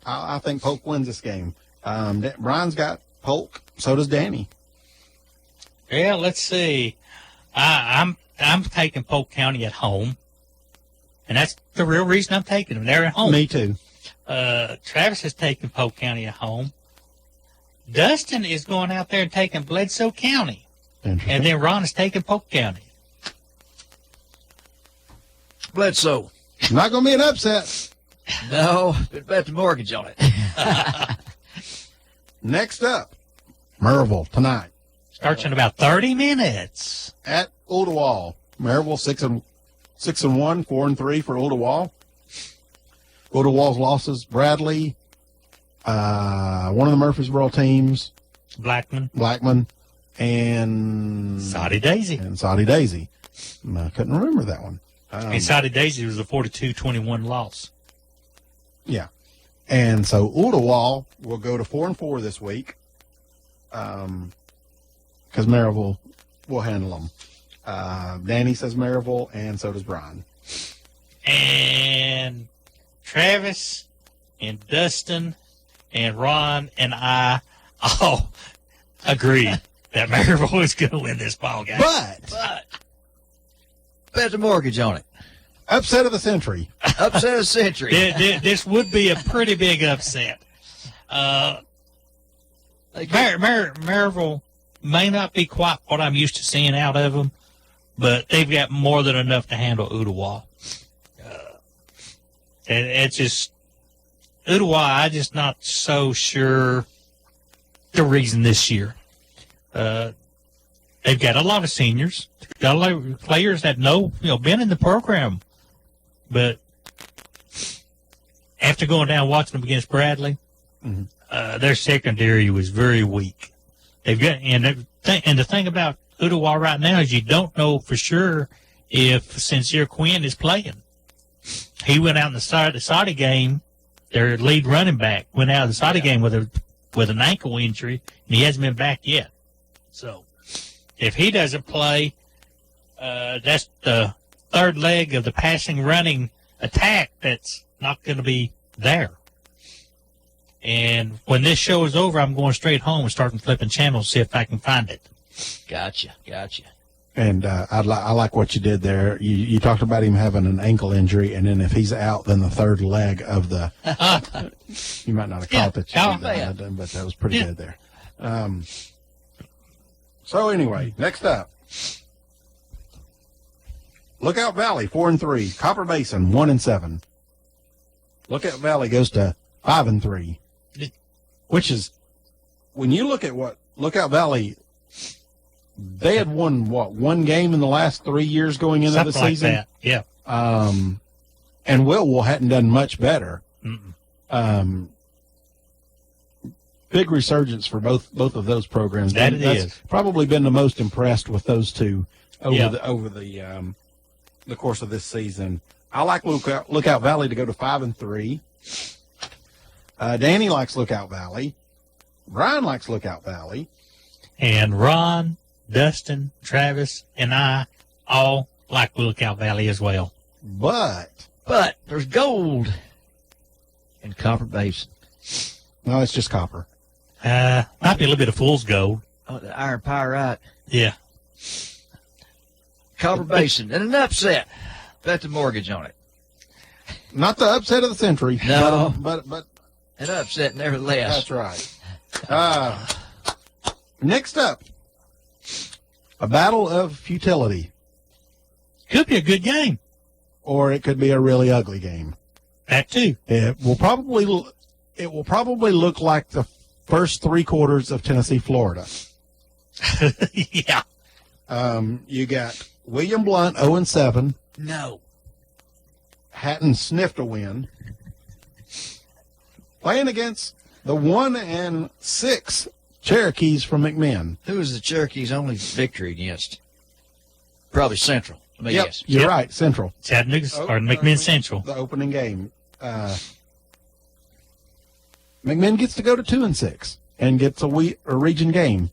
I think Polk wins this game. Brian's got Polk, so does Danny. Yeah, let's see. I'm taking Polk County at home, and that's the real reason I'm taking them. They're at home. Me too. Travis is taking Polk County at home. Dustin is going out there and taking Bledsoe County, Interesting. and then Ron is taking Polk County. Bledsoe. Not going to be an upset. No, but bet the mortgage on it. Next up, Maryville tonight Starts in about 30 minutes. at Oldawall. Maryville 6-1, 4-3 for Oldawall. Oldawall's losses: Bradley, one of the Murfreesboro teams, Blackman, and Saudi Daisy. Saudi Daisy. I couldn't remember that one. And Saudi Daisy was a 42-21 loss. Yeah. And so Oldawall will go to 4-4 this week. Because Maryville will handle them. Danny says Maryville, and so does Brian. And Travis and Dustin and Ron and I all agreed that Maryville is going to win this ball game. But Bet the mortgage on it. upset of the century. Upset of the century. This would be a pretty big upset. Maryville may not be quite what I'm used to seeing out of them, but they've got more than enough to handle Ooltewah. And it's just Ooltewah. I'm just not so sure the reason this year. They've got a lot of seniors, got a lot of players that been in the program, but after going down and watching them against Bradley, their secondary was very weak. They've got and the thing about Ooltewah right now is you don't know for sure if Sincere Quinn is playing. He went out in the Saudi game. Their lead running back went out of the Saudi game with an ankle injury, and he hasn't been back yet. So if he doesn't play, that's the third leg of the passing running attack that's not going to be there. And when this show is over, I'm going straight home and starting flipping channels to see if I can find it. Gotcha. And I like what you did there. You talked about him having an ankle injury, and then if he's out, then the third leg of the you might not have caught that, but that was pretty good there. So anyway, next up, Lookout Valley 4-3, Copper Basin 1-7. Lookout Valley goes to 5-3, which is when you look at what Lookout Valley. They had won, one game in the last 3 years going into the season? Like that. Yeah. And Wilwell hadn't done much better. Big resurgence for both of those programs. That's probably been the most impressed with those two over the course of this season. I like Lookout Valley to go to 5-3. Danny likes Lookout Valley. Brian likes Lookout Valley. And Ron, Dustin, Travis, and I all like Lookout Valley as well. But there's gold in Copper Basin. no, it's just copper. Might be a little bit of fool's gold. Oh, the iron pyrite. Yeah. Copper Basin. And an upset. Bet the mortgage on it. Not the upset of the century. No. But An upset nevertheless. that's right. Next up, a battle of futility, Could be a good game. or it could be a really ugly game. That too. It will probably look like the first 3 quarters of Tennessee, Florida. Yeah. You got William Blunt 0-7. No. Hatton sniffed a win. Playing against the 1-6 Cherokees from McMinn. Who was the Cherokees' only victory against? Probably Central. Let me Yep, guess. you're right, Central. Chattanooga or McMinn Central. The opening game. McMinn gets to go to 2-6. and gets a region game.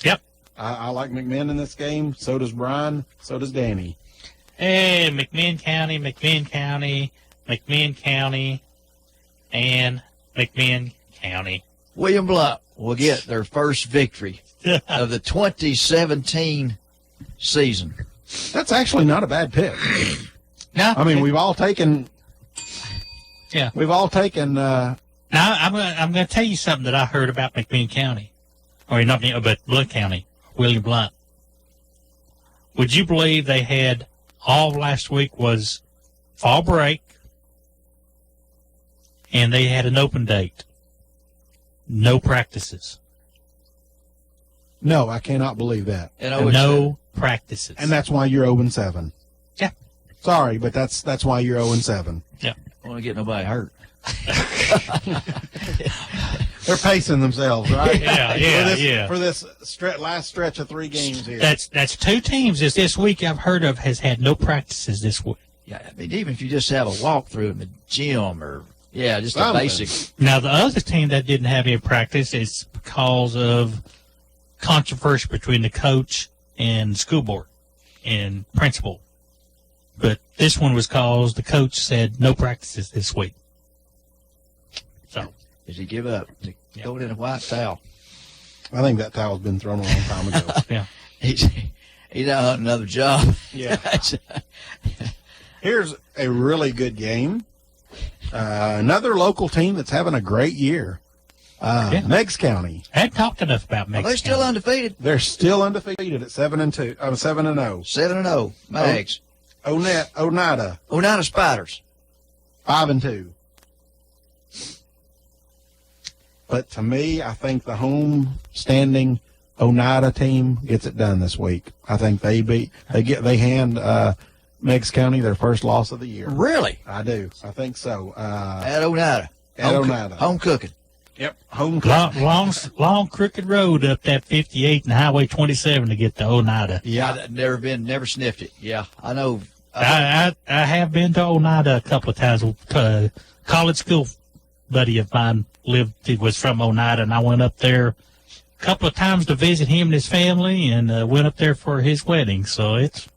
Yep. I like McMinn in this game. So does Brian. So does Danny. Hey, McMinn County, and McMinn County. William Blount will get their first victory of the 2017 season. That's actually not a bad pick. No, I mean, we've all taken. Yeah. We've all taken. Now I'm gonna tell you something that I heard about McMinn County, or not, but Blount County, William Blount. Would you believe they had all of last week was fall break, and they had an open date, no practices, No, I cannot believe that. And no practices, And that's why you're 0-7. Yeah. Sorry, but that's why you're 0-7. yeah. I want to get nobody hurt. They're pacing themselves, right? Yeah. For this last stretch of 3 games here. That's 2 teams this week I've heard of has had no practices this week. Yeah, I mean, even if you just have a walkthrough in the gym or, just a Something. basic. Now, the other team that didn't have any practice is because of controversy between the coach and school board and principal. But this one was caused the coach said no practices this week. So, Did he give up? Throw it in a white towel. I think that towel's been thrown a long time ago. yeah. He's out on another job. Yeah. Here's a really good game. Another local team that's having a great year. Meigs County. I hadn't talked enough about Are Mexico. they still undefeated? They're still undefeated at 7-2. 7-0. 7-0. Mags. Oneida Oneida Spiders. 5-2. But to me, I think the home standing Oneida team gets it done this week. I think they hand Meigs County their first loss of the year. Really? I do. I think so. At Oneida. At Oneida. Home cooking. Yep. Home long crooked road up that 58 and Highway 27 to get to Oneida. Yeah. I've never sniffed it. Yeah, I know. I have been to Oneida a couple of times. A college school buddy of mine was from Oneida, and I went up there a couple of times to visit him and his family, and went up there for his wedding. So it's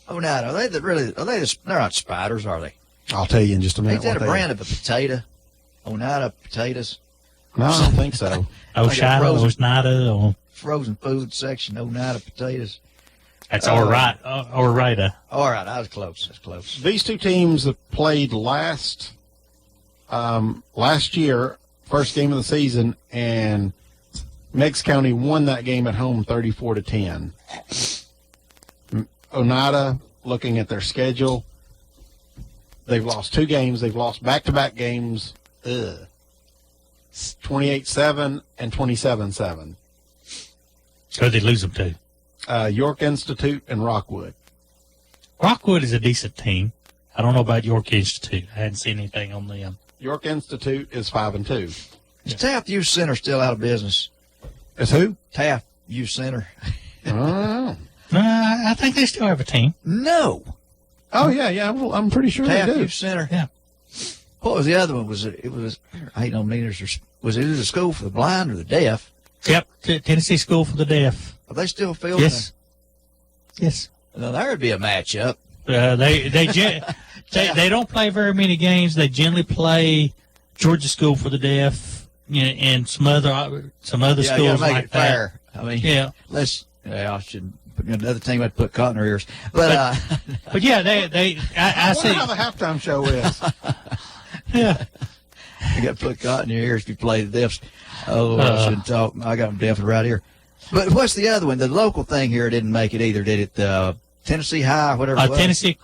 Oneida. They're not spiders, are they? I'll tell you in just a minute. Ain't that what a they brand of a potato? Oneida potatoes. No, I don't think so. Oshida, Oneida, or Frozen food section. Oneida potatoes. that's all right. All right. All right, I was close. That's close. These two teams have played last year, first game of the season, and Meigs County won that game at home 34-10. Oneida, looking at their schedule, they've lost 2 games. They've lost back-to-back games, 28-7 and 27-7. So they lose them too. York Institute and Rockwood. Rockwood is a decent team. I don't know about York Institute. I hadn't seen anything on them. York Institute is 5-2. Is Taft Youth Center still out of business? Is who? Taft Youth Center. Oh. I think they still have a team. No. Oh yeah. Well, I'm pretty sure Taft they do. Youth Center. Yeah. What was the other one? Was it was I don't know meters. Was it the school for the blind or the deaf? Yep. Tennessee School for the Deaf. Are they still fielding? Yes. Now there would be a matchup. They don't play very many games. They generally play Georgia School for the Deaf, and some other schools make like it that. fair. I mean, Yeah. I shouldn't put another team. I'd put cotton in their ears, but But yeah, I I see. wonder how the halftime show is. Yeah. you got to put cotton in your ears if you play the deafs. Oh, I shouldn't talk. I got them deaf right here. But what's the other one? The local thing here didn't make it either, did it? Tennessee High, whatever it was? Tennessee.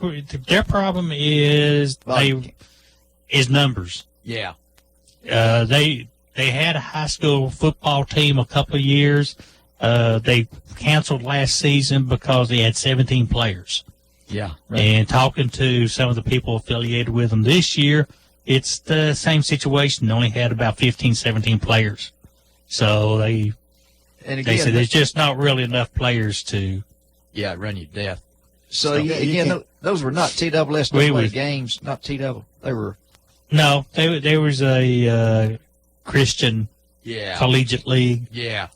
Their problem is is numbers. Yeah. They had a high school football team a couple of years. They canceled last season because they had 17 players. Yeah. Right. And talking to some of the people affiliated with them this year, it's the same situation. They only had about 15, 17 players. So they And again, said there's just not really enough players to. yeah, run you to death. So, you again, can't- those were not TSSAA games, not TSSAA. They were, No, there was a Christian collegiate league. Yeah.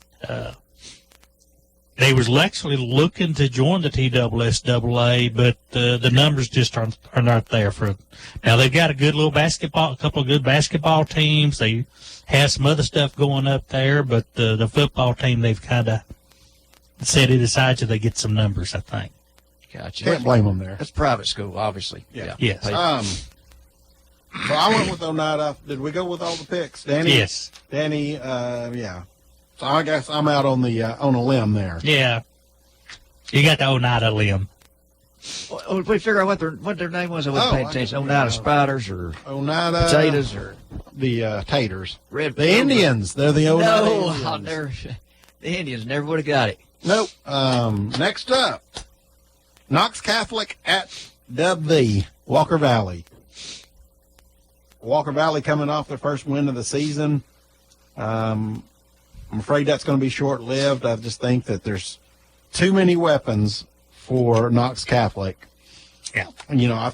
They was actually looking to join the TSSAA, but the numbers just are not there for. Now they've got a couple of good basketball teams. They have some other stuff going up there, but the football team they've kind of set it aside till they get some numbers, I think. Gotcha. Can't blame them there. That's private school, obviously. Yeah. Yes. So I went with Oneida. Did we go with all the picks, Danny? Yes. Danny, yeah. So I guess I'm out on a limb there. Yeah. You got the Oneida limb. Well, we figure out what their name was. I wasn't paying attention. Oneida Spiders or Oneida Potatoes or the Taters. Red. The Indians. They're the Oneida No, Indians. the Indians never would have got it. Nope. Next up, Knox Catholic at W. Walker Valley. Walker Valley coming off their first win of the season. I'm afraid that's going to be short-lived. I just think that there's too many weapons for Knox Catholic. Yeah. You know, I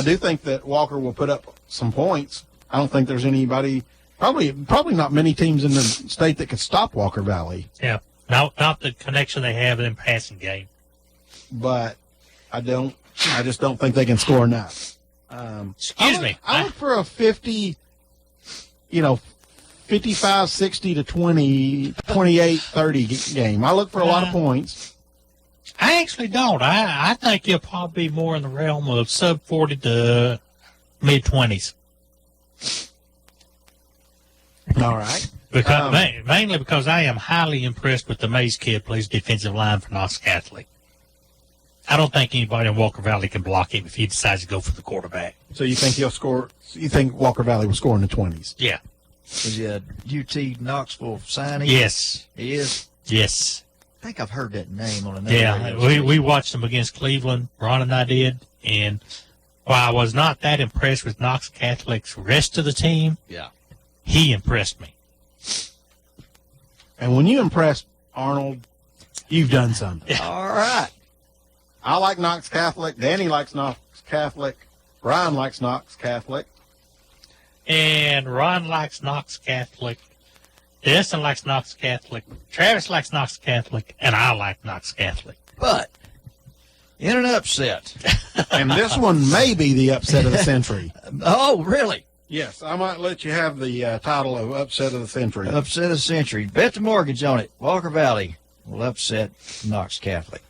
do think that Walker will put up some points. I don't think there's anybody, probably not many teams in the state that could stop Walker Valley. Yeah. Not the connection they have in passing game. But I just don't think they can score enough. Excuse me. I look for a 50, 55, 60 to 20, 28, 30 game. I look for a lot of points. I actually don't. I think you'll probably be more in the realm of sub 40 to mid 20s. All right. Because mainly because I am highly impressed with the Mays kid plays defensive line for Knox Catholic. I don't think anybody in Walker Valley can block him if he decides to go for the quarterback. So you think he'll score? You think Walker Valley will score in the 20s? Yeah. Is he a UT Knoxville signing? Yes. He is? Yes. I think I've heard that name on another Yeah. radio We watched him against Cleveland. Ron and I did. And while I was not that impressed with Knox Catholic's rest of the team, Yeah. he impressed me. And when you impress Arnold, you've done something. All right. I like Knox Catholic. Danny likes Knox Catholic. Brian likes Knox Catholic. And Ron likes Knox Catholic. Destin likes Knox Catholic. Travis likes Knox Catholic. And I like Knox Catholic. But in an upset. And this one may be the upset of the century. Oh, really? Yes, I might let you have the title of upset of the century. Upset of the century. Bet the mortgage on it. Walker Valley will upset Knox Catholic.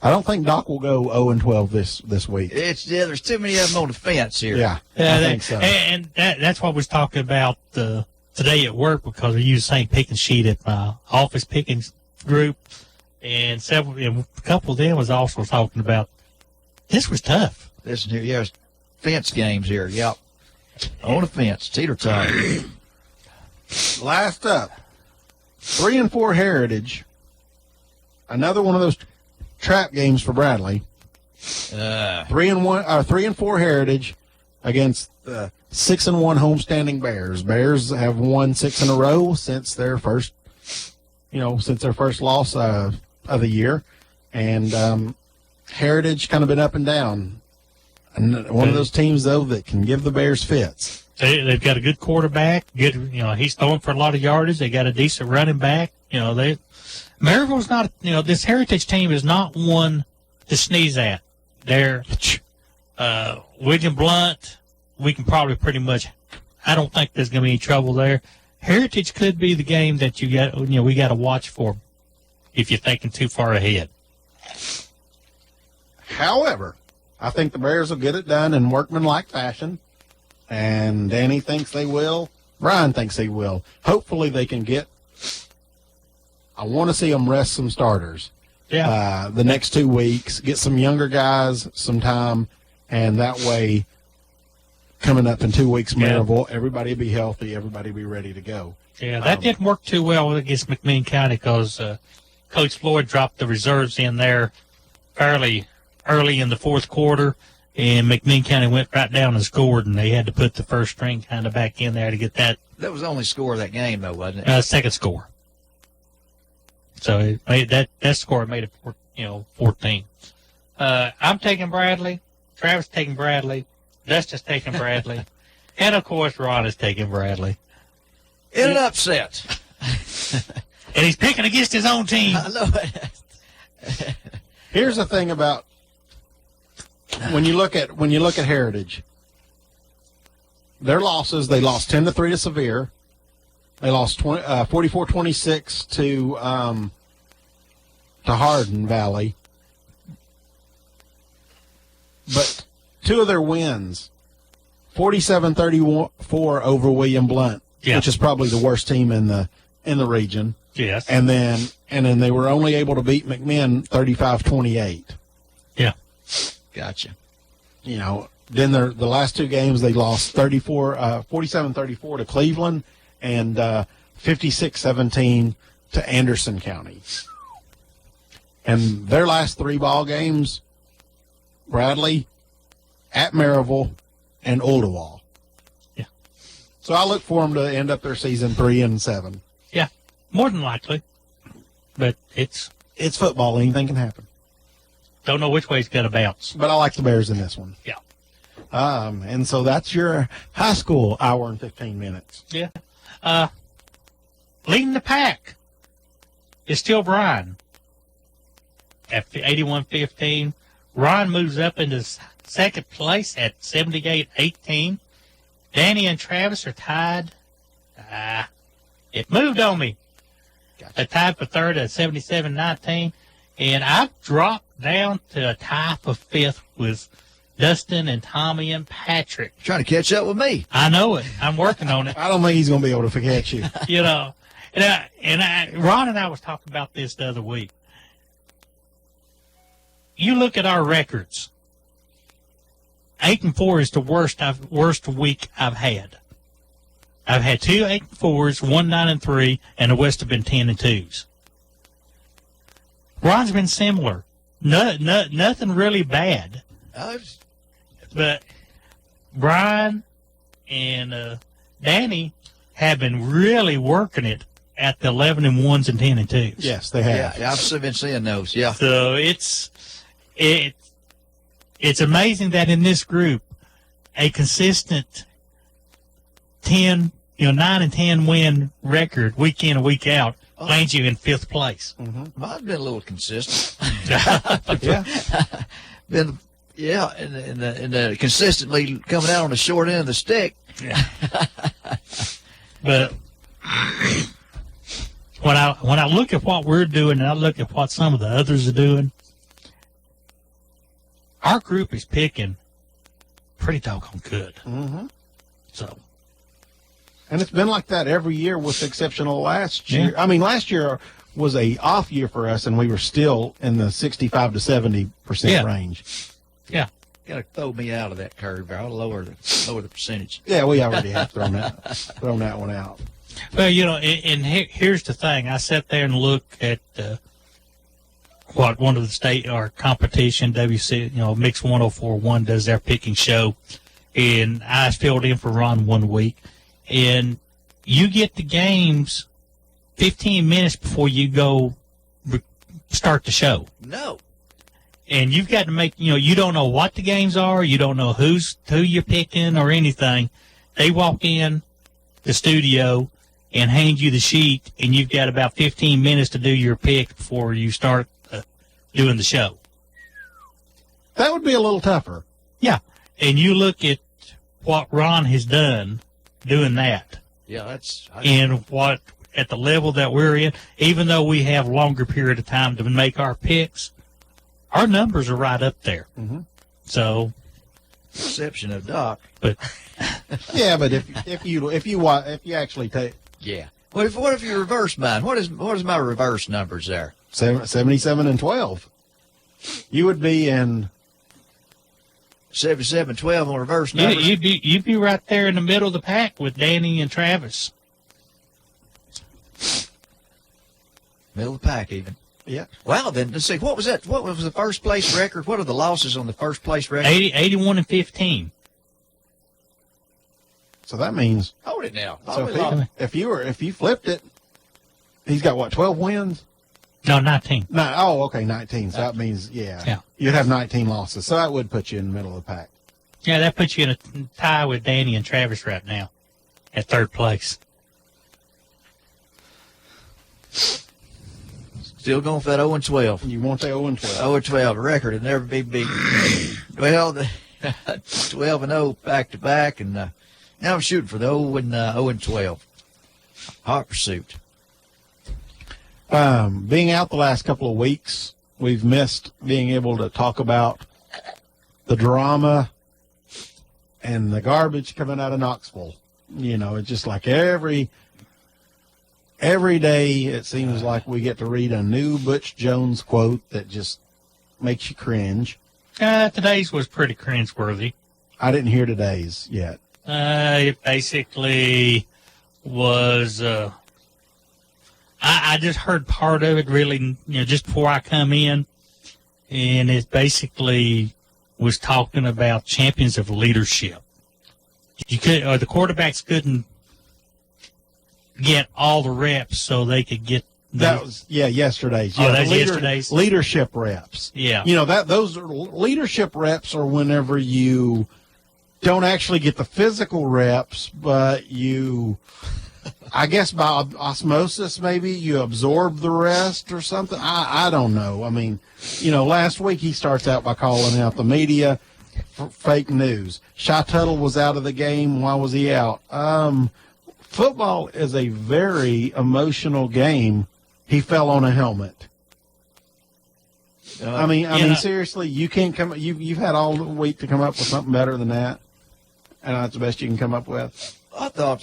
I don't think Doc will go 0-12 this week. There's too many of them on the fence here. Yeah, I think so. And that's what we was talking about today at work, because we use the same picking sheet at my office picking group, and a couple of them was also talking about this was tough. Listen here, there's fence games here. Yep. On the fence, teeter-totter. Last up, 3-4 Heritage. Another one of those trap games for Bradley. 3-4 Heritage against the 6-1 homestanding Bears. Bears have won 6 in a row since their first loss of the year, and Heritage kind of been up and down. And one of those teams though that can give the Bears fits. They've got a good quarterback. He's throwing for a lot of yardage. They got a decent running back. Maryville's not. This Heritage team is not one to sneeze at. They're William Blunt. We can probably pretty much. I don't think there's going to be any trouble there. Heritage could be the game that you got. We got to watch for if you're thinking too far ahead. However, I think the Bears will get it done in workmanlike fashion, and Danny thinks they will. Brian thinks they will. Hopefully they can get – I want to see them rest some starters Yeah. the next 2 weeks, get some younger guys some time, and that way coming up in 2 weeks, Yeah. Maryville, everybody will be healthy, everybody will be ready to go. Yeah, that didn't work too well against McMinn County because Coach Floyd dropped the reserves in there fairly early in the fourth quarter, and McMinn County went right down and scored, and they had to put the first string kind of back in there to get that That was the only score of that game, though, wasn't it? second score. So it made that score made it 14. I'm taking Bradley. Travis taking Bradley. Dustin's taking Bradley. And, of course, Ron is taking Bradley. In an upset. And he's picking against his own team. I know it. Here's the thing about when you look at Heritage, their losses, they lost 10-3 to Sevier. They lost 44-26 to Hardin Valley. But two of their wins, 47-34 over William Blount, which is probably the worst team in the region. Yes. And then they were only able to beat McMinn 35-28. Yeah. Gotcha. You know, then the last two games they lost 47-34 to Cleveland and 56-17 to Anderson County. And their last three ball games, Bradley, at Maryville, and Olduvall. Yeah. So I look for them to end up their season 3-7. Yeah, more than likely. But it's football. Anything can happen. don't know which way it's going to bounce. But I like the Bears in this one. Yeah. And so that's your high school hour and 15 minutes. Yeah. Leading the pack is still Brian at 81-15. Ron moves up into second place at 78-18. Danny and Travis are tied. It moved on me. Gotcha. They're tied for third at 77-19. And I've dropped down to a tie for fifth with Dustin and Tommy and Patrick. Trying to catch up with me. I know it. I'm working on it. I don't think he's going to be able to forget you. You know, Ron and I was talking about this the other week. You look at our records. 8-4 is the worst week I've had. I've had 2 8-4s, 1 9-3, and the West have been 10-2s. Ron's been similar. Nothing really bad. But Brian and Danny have been really working it at the 11-1s and 10-2s. Yes, they have. Yeah, I've been seeing those. Yeah. So it's amazing that in this group, a consistent 9 and 10 win record week in and week out lands you in fifth place. Mm-hmm. Mine's been a little consistent. Yeah. Been, yeah, and consistently coming out on the short end of the stick. Yeah. But when I look at what we're doing and I look at what some of the others are doing, our group is picking pretty doggone good. Mm-hmm. So. And it's been like that every year with the exception of last year. Yeah. I mean, last year was a off year for us, and we were still in the 65 to 70% range. Yeah. Got to throw me out of that curve. I'll lower the percentage. Yeah, we already have thrown that one out. Well, and here's the thing. I sat there and looked at what one of the state or competition, WC, Mix 104.1 does their picking show, and I filled in for Ron one week, and you get the games 15 minutes before you go start the show. No. And you've got to make, you don't know what the games are, you don't know who you're picking or anything. They walk in the studio and hand you the sheet, and you've got about 15 minutes to do your pick before you start doing the show. That would be a little tougher. Yeah. And you look at what Ron has done doing that. Yeah, and what at the level that we're in, even though we have longer period of time to make our picks, our numbers are right up there. Mm-hmm. So, exception of Doc. But yeah, but if you actually take what if you reverse mine? What is my reverse numbers there? 77 and 12, you would be in 77-12 on reverse numbers. You'd be right there in the middle of the pack with Danny and Travis. Middle of the pack, even. Yeah. Wow. Then let's see. What was that? What was the first place record? What are the losses on the first place record? 81-15. So that means. Hold it now. So if you flipped it, he's got what, 12 wins? No, 19. Oh, okay, 19. So that means you'd have 19 losses. So that would put you in the middle of the pack. Yeah, that puts you in a tie with Danny and Travis right now at third place. Still going for that 0-12. You want the 0-12? 0-12 record will never be beaten. Well, the 12-0 back to back, and now I'm shooting for the 0-12. Hot pursuit. Being out the last couple of weeks, we've missed being able to talk about the drama and the garbage coming out of Knoxville. You know, it's just like every day it seems like we get to read a new Butch Jones quote that just makes you cringe. Today's was pretty cringeworthy. I didn't hear today's yet. It basically was. I just heard part of it really, just before I come in, and it basically was talking about champions of leadership. The quarterbacks couldn't get all the reps, so they could get. That was yesterday's. Oh, Yeah, that's the yesterday's? leadership reps. Yeah. You know those are leadership reps are whenever you don't actually get the physical reps, but you, I guess by osmosis maybe you absorb the rest or something. I don't know. I mean, last week he starts out by calling out the media for fake news. Shy Tuttle was out of the game. Why was he out? Football is a very emotional game. He fell on a helmet. I mean, seriously, you can't come. You've had all the week to come up with something better than that, and that's the best you can come up with. I thought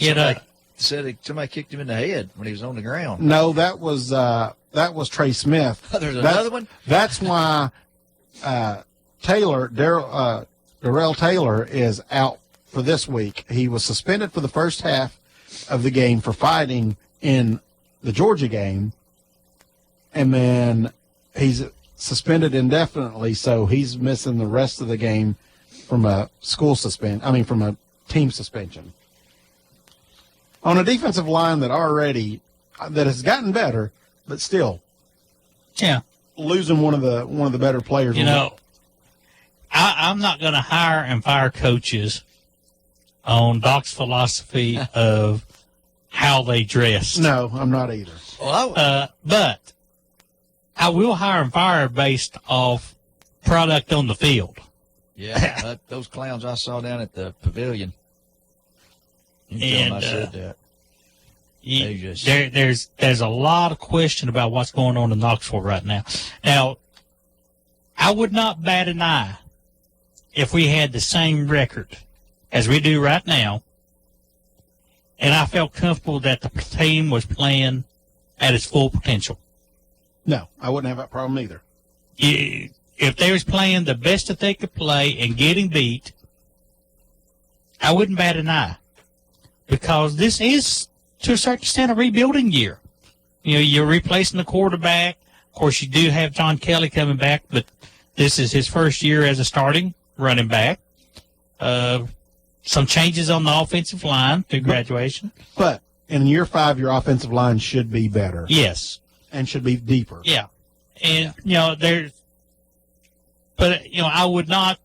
somebody kicked him in the head when he was on the ground. No, that was Trey Smith. There's another one. That's why Darrell Taylor is out for this week. He was suspended for the first half of the game for fighting in the Georgia game, and then he's suspended indefinitely, so he's missing the rest of the game from a from a team suspension. On a defensive line that has gotten better, but still, losing one of the better players. I'm not going to hire and fire coaches on Doc's philosophy of how they dress. No, I'm not either. But I will hire and fire based off product on the field. Yeah, those clowns I saw down at the pavilion. You can tell them I said that. There's a lot of question about what's going on in Knoxville right now. Now, I would not bat an eye if we had the same record as we do right now, and I felt comfortable that the team was playing at its full potential. No, I wouldn't have that problem either. If they was playing the best that they could play and getting beat, I wouldn't bat an eye, because this is, to a certain extent, a rebuilding year. You're replacing the quarterback. Of course, you do have John Kelly coming back, but this is his first year as a starting running back. Some changes on the offensive line through graduation. But in year 5, your offensive line should be better. Yes. And should be deeper. Yeah. And, I would not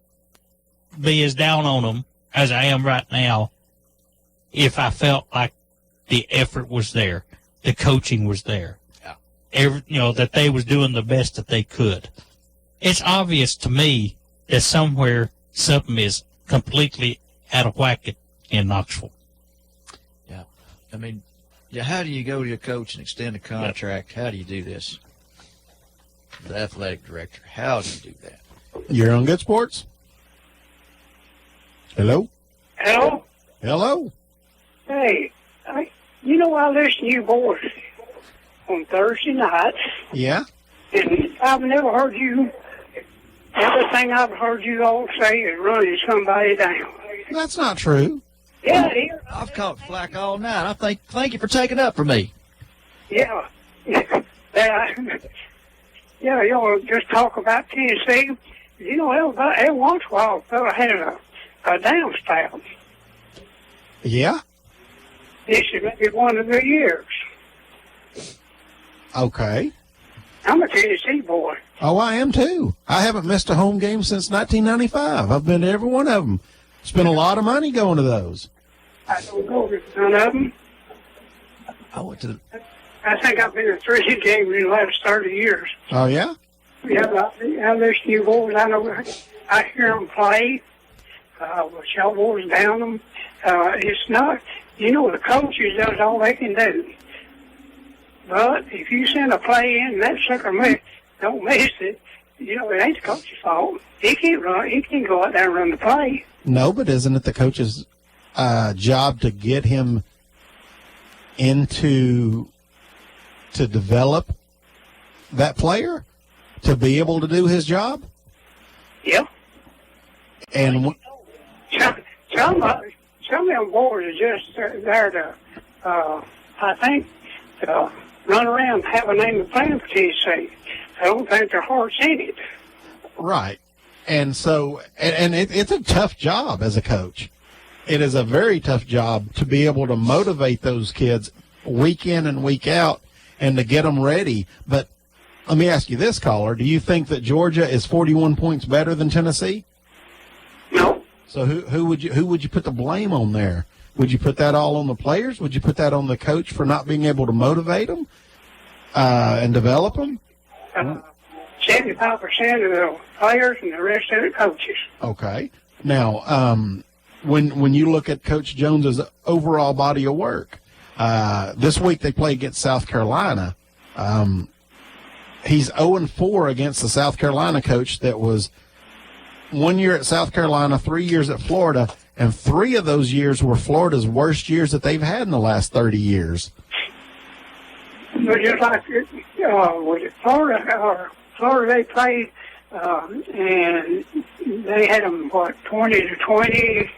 be as down on them as I am right now if I felt like the effort was there, the coaching was there. Yeah. That they was doing the best that they could. It's obvious to me that somewhere something is completely out of whack in Knoxville. Yeah. I mean, how do you go to your coach and extend a contract? How do you do this? The athletic director, how do you do that? You're on Good Sports. Hello? Hello? Hello? Hey, I listen to you boys on Thursday nights, Yeah? and I've never heard you, everything I've heard you all say is running somebody down. That's not true. Yeah, it is. I've caught flack all night. Thank you for taking up for me. Yeah. Y'all just talk about Tennessee. Every once in a while, a fella had a down spell. Yeah? This is maybe one of the years. Okay. I'm a Tennessee boy. Oh, I am too. I haven't missed a home game since 1995. I've been to every one of them. Spent a lot of money going to those. I don't go to none of them. I went to I think I've been to 3 games in the last 30 years. Oh yeah. Yeah, I listen to you boys. I know. I hear them play. With y'all boys down them. It's not. The coaches does all they can do. But if you send a play in and that sucker don't miss it, it ain't the coach's fault. He can't run. He can't go out there and run the play. No, but isn't it the coach's job to get him to develop that player to be able to do his job? Yep. And Some of them boys are just there to, I think, run around and have a name of playing for Tennessee. I don't think their heart's in it. right. And so, it's a tough job as a coach. It is a very tough job to be able to motivate those kids week in and week out and to get them ready. But let me ask you this, caller. Do you think that Georgia is 41 points better than Tennessee? No. So who would you put the blame on there? Would you put that all on the players? Would you put that on the coach for not being able to motivate them and develop them? 75% of the players and the rest of the coaches. Okay. Now, when you look at Coach Jones's overall body of work, this week they play against South Carolina. He's 0-4 against the South Carolina coach that was 1 year at South Carolina, 3 years at Florida, and 3 of those years were Florida's worst years that they've had in the last 30 years. But just like was it Florida? Florida, they played, and they had them 20-20.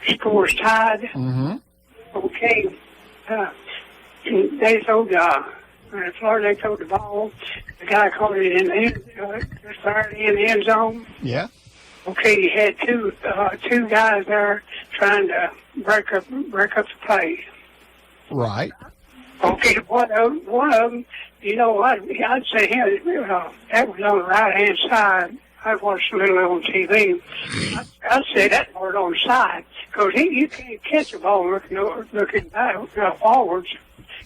Scores tied. Mm-hmm. Okay. They threw Florida. They threw the ball. The guy caught it in the end zone. Yeah. Okay, you had two guys there trying to break up the play. Right. Okay, one of them, I'd say him. That was on the right hand side. I watched a little on TV. I'd say that part on the side because you can't catch a ball looking back, forwards.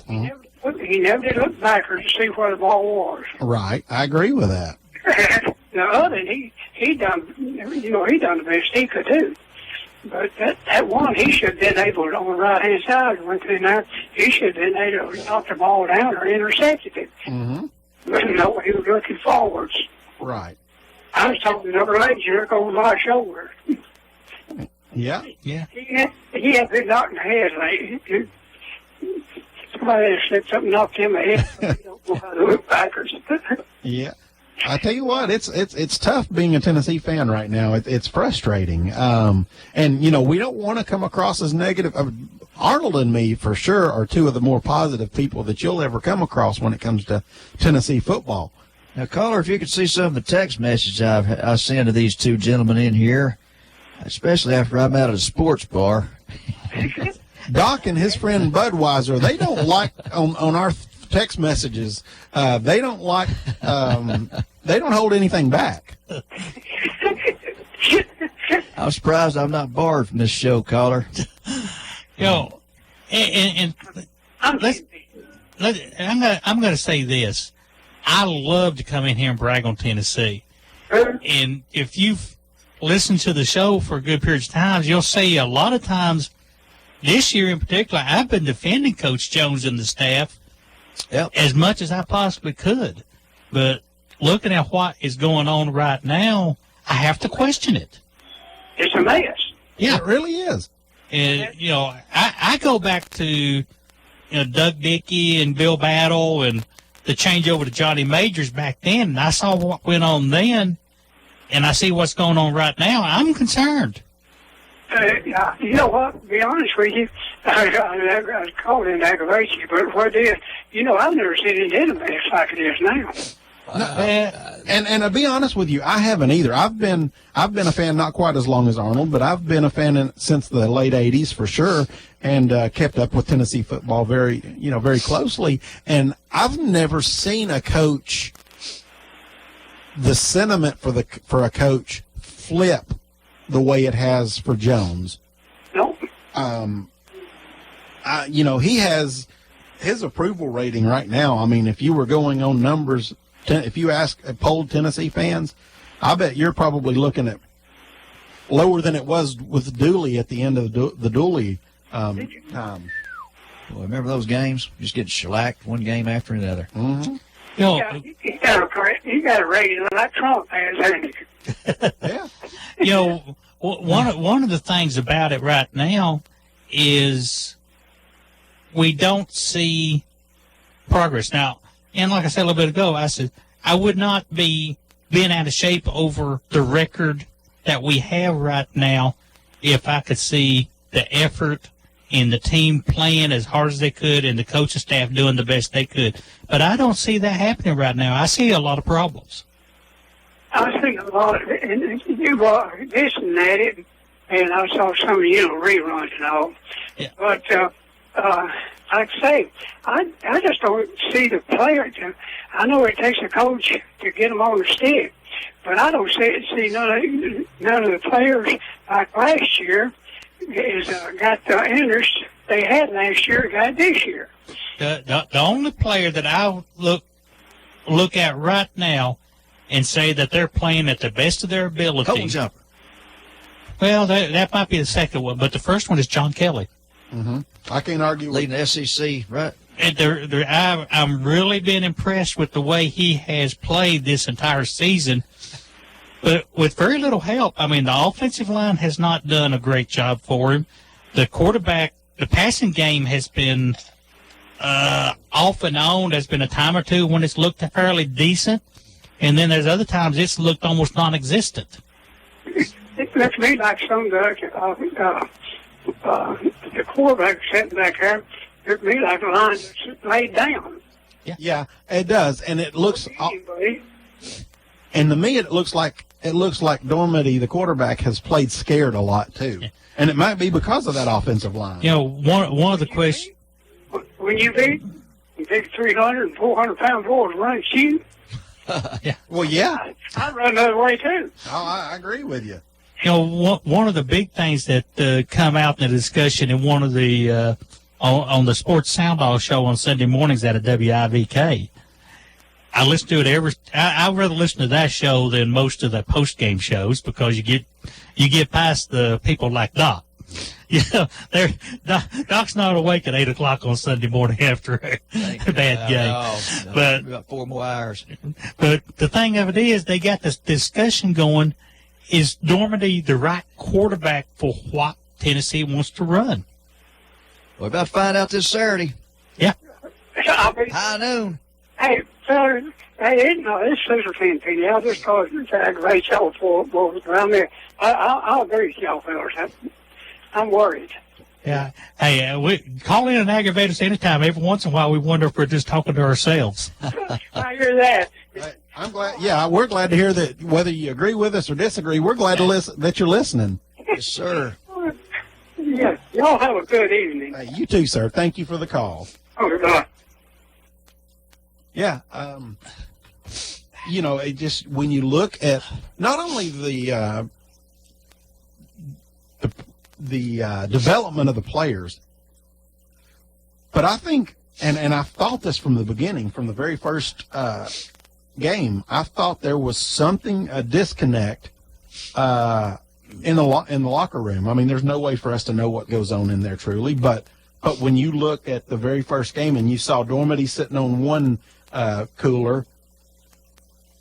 He never did look backwards to see where the ball was. Right. I agree with that. The other, he done the best he could do. But that one, he should have been able to, on the right-hand side, went in there, he should have been able to knock the ball down or intercepted it. Mm-hmm. But no, he was looking forwards. Right. I was talking to another lady here over my shoulder. Yeah. Yeah. He had been knocked in the head. Like, somebody had slipped something, knocked him in the head. He don't know how to look backwards. Yeah. I tell you what, it's tough being a Tennessee fan right now. It's frustrating. And, we don't want to come across as negative. Arnold and me, for sure, are two of the more positive people that you'll ever come across when it comes to Tennessee football. Now, caller, if you could see some of the text messages I send to these two gentlemen in here, especially after I'm out of the sports bar. Doc and his friend Budweiser, they don't like on our text messages. They don't like. They don't hold anything back. I'm surprised I'm not barred from this show, caller. And I'm going to say this. I love to come in here and brag on Tennessee. And if you've listened to the show for a good period of times, you'll see a lot of times this year in particular, I've been defending Coach Jones and the staff as much as I possibly could. But looking at what is going on right now, I have to question it. It's a mess. Yeah, It really is. and I go back to Doug Dickey and Bill Battle and the changeover to Johnny Majors back then, and I saw what went on then, and I see what's going on right now. I'm concerned. You know what? To be honest with you, I called it aggravation, but what it is, I've never seen it in a mess like it is now. And to be honest with you, I haven't either. I've been a fan not quite as long as Arnold, but I've been a fan since the late '80s for sure, and kept up with Tennessee football very closely. And I've never seen a coach, the sentiment for a coach flip the way it has for Jones. No. He has his approval rating right now, I mean, if you were going on numbers, if you polled Tennessee fans, I bet you're probably looking at lower than it was with Dooley at the end of the Dooley time. Well, remember those games? Just get shellacked one game after another. Mm-hmm. You know, Yeah, he got a rating like Trump has, hasn't he? Yeah. you know, one of the things about it right now is we don't see progress. Now, and like I said a little bit ago, I said I would not be being out of shape over the record that we have right now if I could see the effort and the team playing as hard as they could and the coaching staff doing the best they could. But I don't see that happening right now. I see a lot of problems. I see a lot of it, and you were listening at it, and I saw some of reruns and all. Yeah. But like I say, I just don't see the player. I know it takes a coach to get them on the stick, but I don't see none of the players like last year is got the interest they had last year got this year. The only player that I look at right now and say that they're playing at the best of their ability. Cone jumper. Well, that might be the second one, but the first one is John Kelly. Mm-hmm. I can't argue with Leading the SEC, right? And I'm really been impressed with the way he has played this entire season, but with very little help. I mean, the offensive line has not done a great job for him. The quarterback, the passing game has been off and on. There's been a time or two when it's looked fairly decent, and then there's other times it's looked almost non-existent. It looks to me like some of the quarterback sitting back there. It looks to me like the line that's laid down. Yeah, it does, and it looks. Anybody. And to me, it looks like Dormady, the quarterback, has played scared a lot too, and it might be because of that offensive line. You know, one of the questions. When you beat 300 and 400 pound boys running shoot, Well, yeah, I run the other way too. I agree with you. You know, one of the big things that come out in the discussion in one of the on the Sports Sound Off show on Sunday mornings at a WIVK, I listen to it I'd rather listen to that show than most of the post game shows because you get past the people like Doc. You know, Doc's not awake at 8 o'clock on Sunday morning after a bad game. No, But about 4 more hours. But the thing of it is, they got this discussion going. Is Dormady the right quarterback for what Tennessee wants to run? We're about to find out this Saturday. Yeah. High noon. Hey, fellas, this Caesar fan thing, I'll just cause it to aggravate y'all for around there. I'll agree with y'all, fellas. I'm worried. Yeah. Hey, we call in and aggravate us anytime. Every once in a while, we wonder if we're just talking to ourselves. I hear that. I'm glad. Yeah, we're glad to hear that. Whether you agree with us or disagree, we're glad to listen that you're listening. Yes, sir. Yeah, y'all have a good evening. Hey, you too, sir. Thank you for the call. Okay, Yeah. You know, it just when you look at not only the development of the players, but I think, and I thought this from the beginning, from the very first game, I thought there was a disconnect in the locker room. I mean, there's no way for us to know what goes on in there truly, but when you look at the very first game and you saw Dormady sitting on one cooler,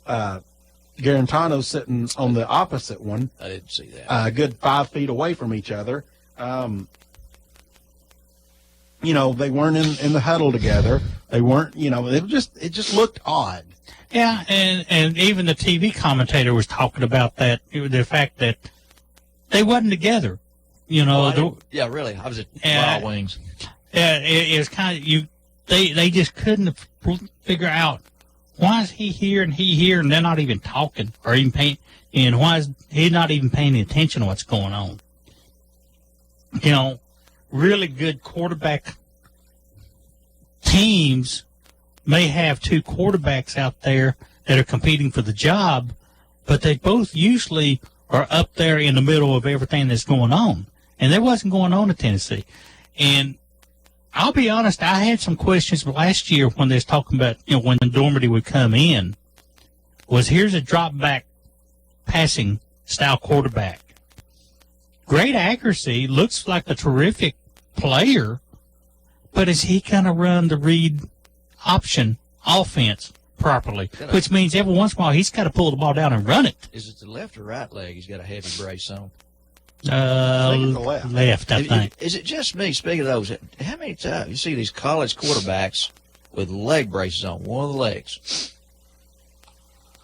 Garantano sitting on the opposite one. I didn't see that. A good 5 feet away from each other. You know, they weren't in the huddle together. They weren't, you know, it just looked odd. Yeah, and even the TV commentator was talking about that, the fact that they wasn't together. You know, Yeah, really. I was at Wild Wings. Yeah, it was kind of they just couldn't figure out why is he here and he here and they're not even talking or even paying, and why is he not even paying attention to what's going on. You know, really good quarterback teams may have two quarterbacks out there that are competing for the job, but they both usually are up there in the middle of everything that's going on. And that wasn't going on in Tennessee. And I'll be honest, I had some questions last year when they was talking about, when Dormady would come in, was here's a drop back passing style quarterback. Great accuracy, looks like a terrific player, but is he going to run the read option offense properly? Which means every once in a while he's got to pull the ball down and run it. Is it the left or right leg he's got a heavy brace on? I think it's the left. Left, I think. Is it just me, speaking of those, how many times you see these college quarterbacks with leg braces on one of the legs?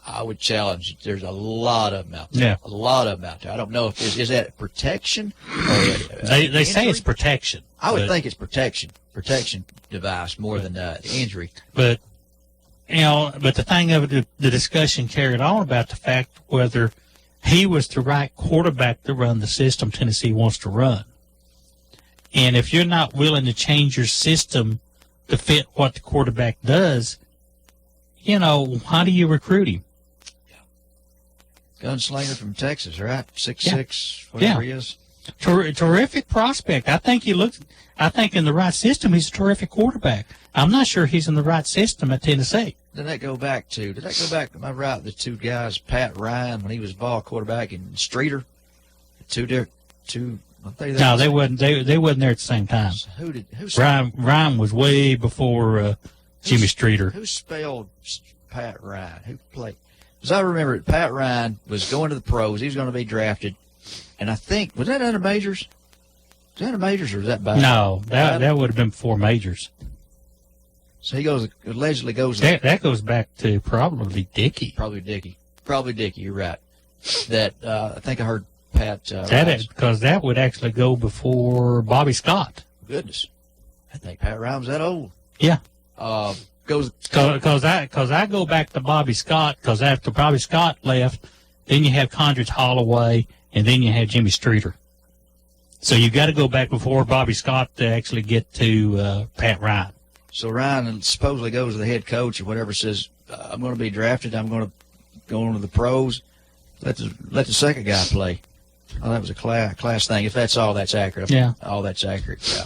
I would challenge, there's a lot of them out there. Yeah. A lot of them out there. I don't know if is that protection? Or They say it's protection. I would but- think it's protection device more than injury. But, but the thing of it, the discussion carried on about the fact whether he was the right quarterback to run the system Tennessee wants to run. And if you're not willing to change your system to fit what the quarterback does, how do you recruit him? Gunslinger from Texas, right? 6'6", whatever he is. Terrific prospect. I think in the right system, he's a terrific quarterback. I'm not sure he's in the right system at Tennessee. Did that go back, am I right, the two guys, Pat Ryan, when he was ball quarterback, and Streeter? No, they wasn't there at the same time. Ryan was way before Jimmy Streeter. Who spelled Pat Ryan? Who played? Because I remember Pat Ryan was going to the pros. He was going to be drafted. And I think, was that under majors? Was that under majors or was that by? No, that would have been before majors. So he allegedly goes. That goes back to probably Dickey. Probably Dickey, you're right. That, I think I heard Pat. Because that would actually go before Bobby Scott. Goodness. I think Pat Ryan was that old. Yeah. Because I go back to Bobby Scott, because after Bobby Scott left, then you have Condredge Holloway, and then you have Jimmy Streeter. So you got to go back before Bobby Scott to actually get to Pat Ryan. So Ryan supposedly goes to the head coach or whatever, says, I'm going to be drafted. I'm going to go on to the pros. Let the second guy play. Oh, that was a class thing. If that's all that's accurate. Yeah. All that's accurate, yeah.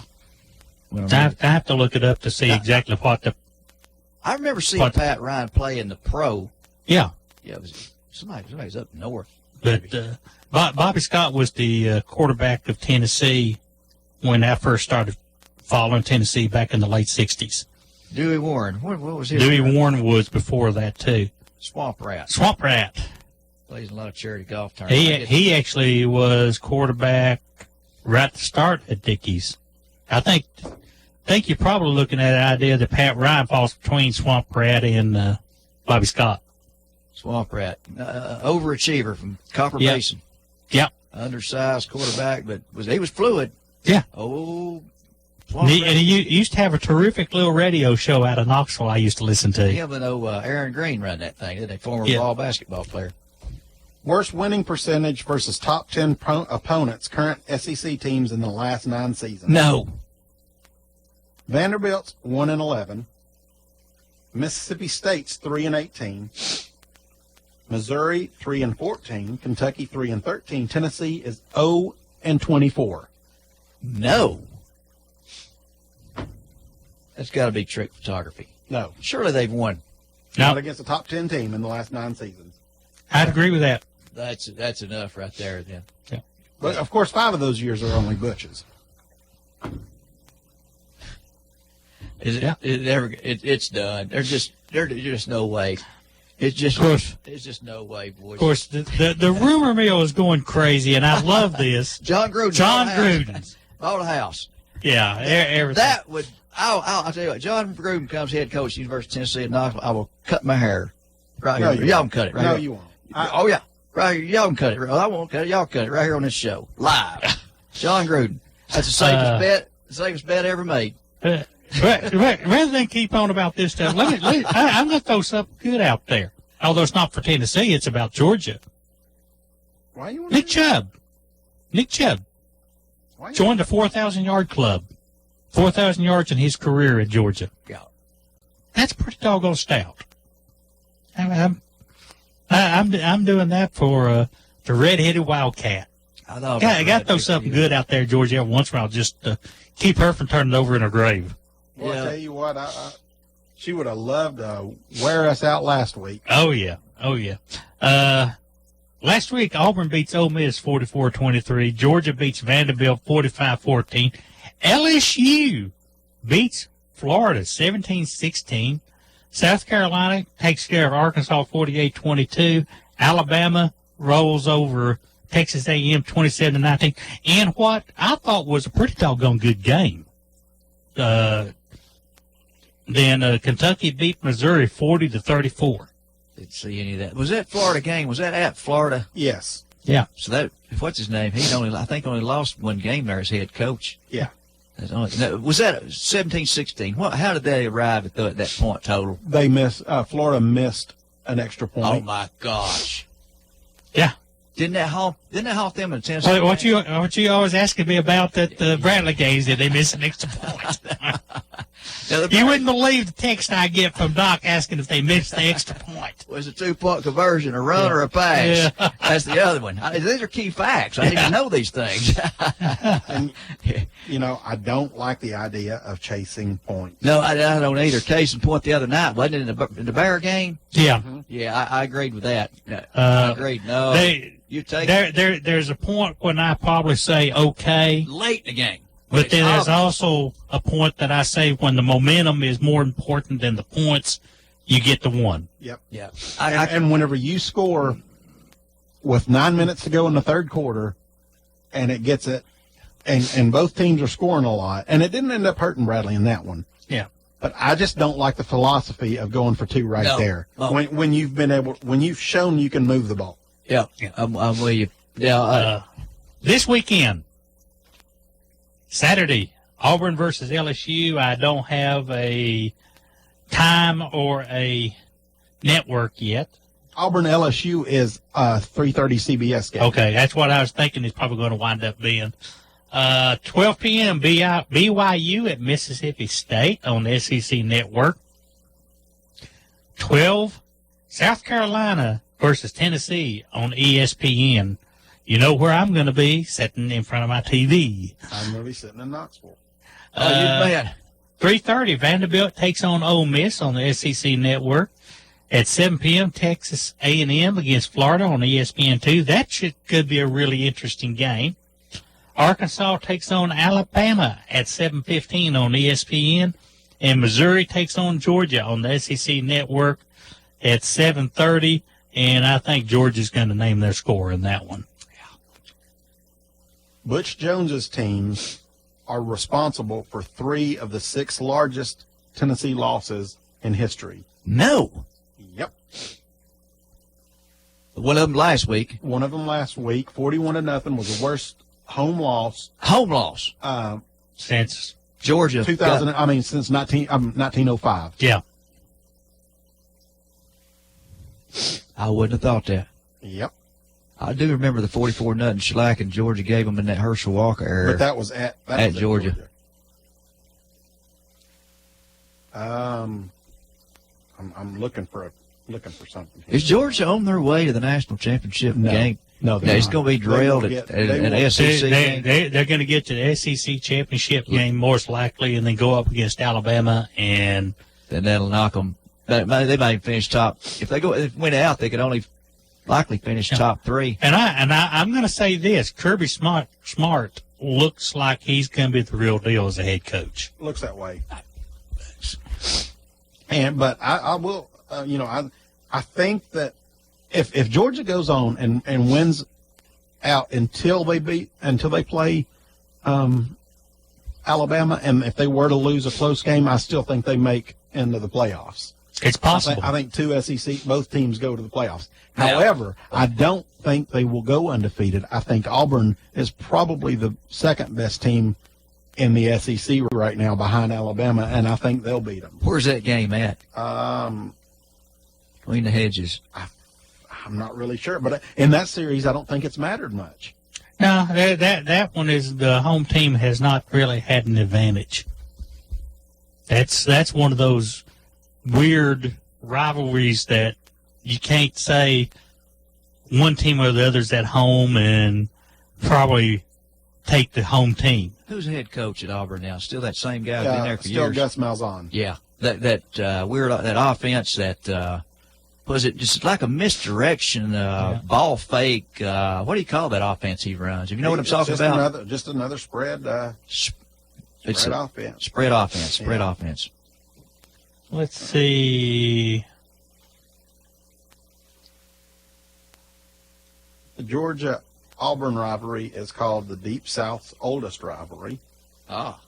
Well, I have to look it up to see exactly what the... I remember seeing Pat Ryan play in the pro. Yeah. Yeah, it was somebody's up north. But Bobby Scott was the quarterback of Tennessee when I first started following Tennessee back in the late 60s. Dewey Warren. What was his Dewey name? Warren was before that, too. Swamp Rat. Swamp Rat. Plays in a lot of charity golf tournaments. He actually was quarterback right at the start at Dickey's. I think you're probably looking at the idea that Pat Ryan falls between Swamp Rat and Bobby Scott. Swamp Rat. Overachiever from Copper Yep. Basin. Yep. Undersized quarterback, but he was fluid. Yeah. Oh, And he used to have a terrific little radio show out of Knoxville I used to listen to. him and Aaron Green run that thing, didn't they? Former basketball player. Worst winning percentage versus top 10 opponents, current SEC teams in the last 9 seasons. No. Vanderbilt's 1-11. Mississippi State's 3-18. Missouri 3-14. Kentucky 3-13. Tennessee is 0-24. No. That's got to be trick photography. No, Surely they've won. not No, against a top 10 team in the last 9 seasons. I'd agree with that. That's enough right there then. But of course, 5 of those years are only Butch's. It's done. There's just no way. It's just no way, boys. Of course, the rumor mill is going crazy, and I love this. John Gruden. John Gruden. Bought a house. Yeah, everything. That would. I'll tell you what. John Gruden becomes head coach at the University of Tennessee at Knoxville. I will cut my hair right No, here. you Y'all won't. can cut it right No, here. you won't. Oh yeah, right here. Y'all can cut it. I won't cut it. Y'all cut it right here on this show live. John Gruden. That's the safest bet. The safest bet ever made. But rather than keep on about this stuff, I'm going to throw something good out there. Although it's not for Tennessee, it's about Georgia. Why you want Nick Chubb joined the 4,000-yard club. 4,000 yards in his career at Georgia. Yeah. That's pretty doggone stout. I'm doing that for the red-headed Wildcat. I thought I got to throw something good out there, Georgia, every once in a while, just to keep her from turning over in her grave. Well, Yeah. I tell you what, she would have loved to wear us out last week. Oh yeah. Last week Auburn beats Ole Miss 44-23. Georgia beats Vanderbilt 45-14. LSU beats Florida 17-16. South Carolina takes care of Arkansas 48-22. Alabama rolls over Texas A&M 27-19. And what I thought was a pretty doggone good game. Then Kentucky beat Missouri 40-34. Didn't see any of that. Was that Florida game? Was that at Florida? Yes. Yeah. So that, what's his name? I think only lost one game there as head coach. Yeah. Was that 17-16? How did they arrive at that point total? They missed. Florida missed an extra point. Oh my gosh! Yeah. Didn't that haunt them in Tennessee? So what you always asking me about that the Bradley games? Did they miss an extra point? You wouldn't believe the text I get from Doc asking if they missed the extra point. Was a 2-point conversion, a run or a pass? Yeah. That's the other one. These are key facts. I need to know these things. And, I don't like the idea of chasing points. No, I don't either. Case in point, the other night wasn't it in the Bear game? Yeah. Yeah, I agreed with that. I agreed. No, you take there's a point when I probably say okay, late in the game. but then there's also a point that I say when the momentum is more important than the points, you get the one. Yep. Yeah. And whenever you score with 9 minutes to go in the third quarter, and it gets it, and both teams are scoring a lot, and it didn't end up hurting Bradley in that one. Yeah. But I just don't like the philosophy of going for two right No. there. No. When you've shown you can move the ball. Yeah. I'm with you. Yeah. This weekend, Saturday, Auburn versus LSU. I don't have a time or a network yet. Auburn LSU is a 3:30 CBS game. Okay, that's what I was thinking is probably going to wind up being. 12 p.m. BYU at Mississippi State on the SEC Network. 12, South Carolina versus Tennessee on ESPN. You know where I'm going to be, sitting in front of my TV. I'm going to be sitting in Knoxville. You bet. 3:30, Vanderbilt takes on Ole Miss on the SEC Network. At 7 p.m., Texas A&M against Florida on ESPN2. That could be a really interesting game. Arkansas takes on Alabama at 7:15 on ESPN. And Missouri takes on Georgia on the SEC Network at 7:30. And I think Georgia's going to name their score in that one. Butch Jones's teams are responsible for 3 of the 6 largest Tennessee losses in history. No. Yep. One of them last week. One of them last week, 41-0, was the worst home loss Home loss. Since, Georgia. Since 1905. yeah. I wouldn't have thought that. Yep. I do remember the 44-0 shellac and Georgia gave them in that Herschel Walker era. But that was at Georgia. I'm looking for something here. Is Georgia on their way to the national championship No. game? No, they're It's not. going to be drilled They will at get- they an will- SEC game. They're going to get to the SEC championship game most likely, and then go up against Alabama. And Then that'll knock them. They might finish top. If they win out, they could only likely finish top 3. I'm going to say this: Kirby Smart looks like he's going to be the real deal as a head coach. Looks that way. But I will, I think that if Georgia goes on and wins out until they play Alabama, and if they were to lose a close game, I still think they make into the playoffs. It's possible. I think 2 SEC, both teams go to the playoffs. However, I don't think they will go undefeated. I think Auburn is probably the second best team in the SEC right now behind Alabama, and I think they'll beat them. Where's that game at? Between the hedges. I'm not really sure, but in that series, I don't think it's mattered much. No, that one is the home team has not really had an advantage. That's one of those weird rivalries that you can't say one team or the other's at home and probably take the home team. Who's the head coach at Auburn now? Still that same guy who's been there for Still years? Gus Malzahn. Yeah, that weird that offense that was it just like a misdirection, ball fake. What do you call that offense he runs? If you know what I'm talking about, Just another spread. it's Spread a offense. spread offense. Spread offense. Let's see. The Georgia-Auburn rivalry is called the Deep South's oldest rivalry. Ah,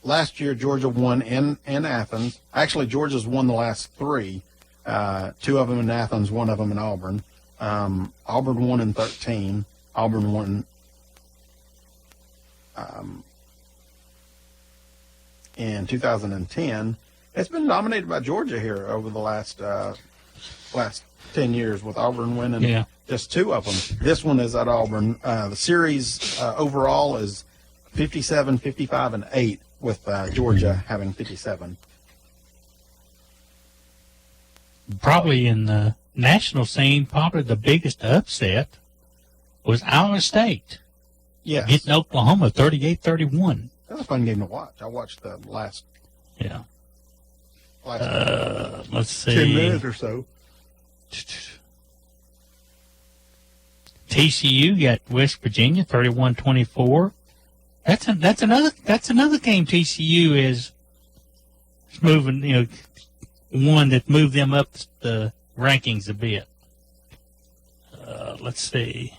Last year, Georgia won in Athens. Actually, Georgia's won the last three. Two of them in Athens, one of them in Auburn. Auburn won in 13. Auburn won in 2010. It's been dominated by Georgia here over the last 10 years, with Auburn winning just two of them. This one is at Auburn. The series overall is 57, 55, and 8, with Georgia having 57. Probably in the national scene, probably the biggest upset was Iowa State Yes. getting Oklahoma 38-31. That was a fun game to watch. I watched the last Yeah. 10 Let's see. minutes or so. TCU got West Virginia 31-24. That's another game TCU is moving, one that moved them up the rankings a bit. Let's see.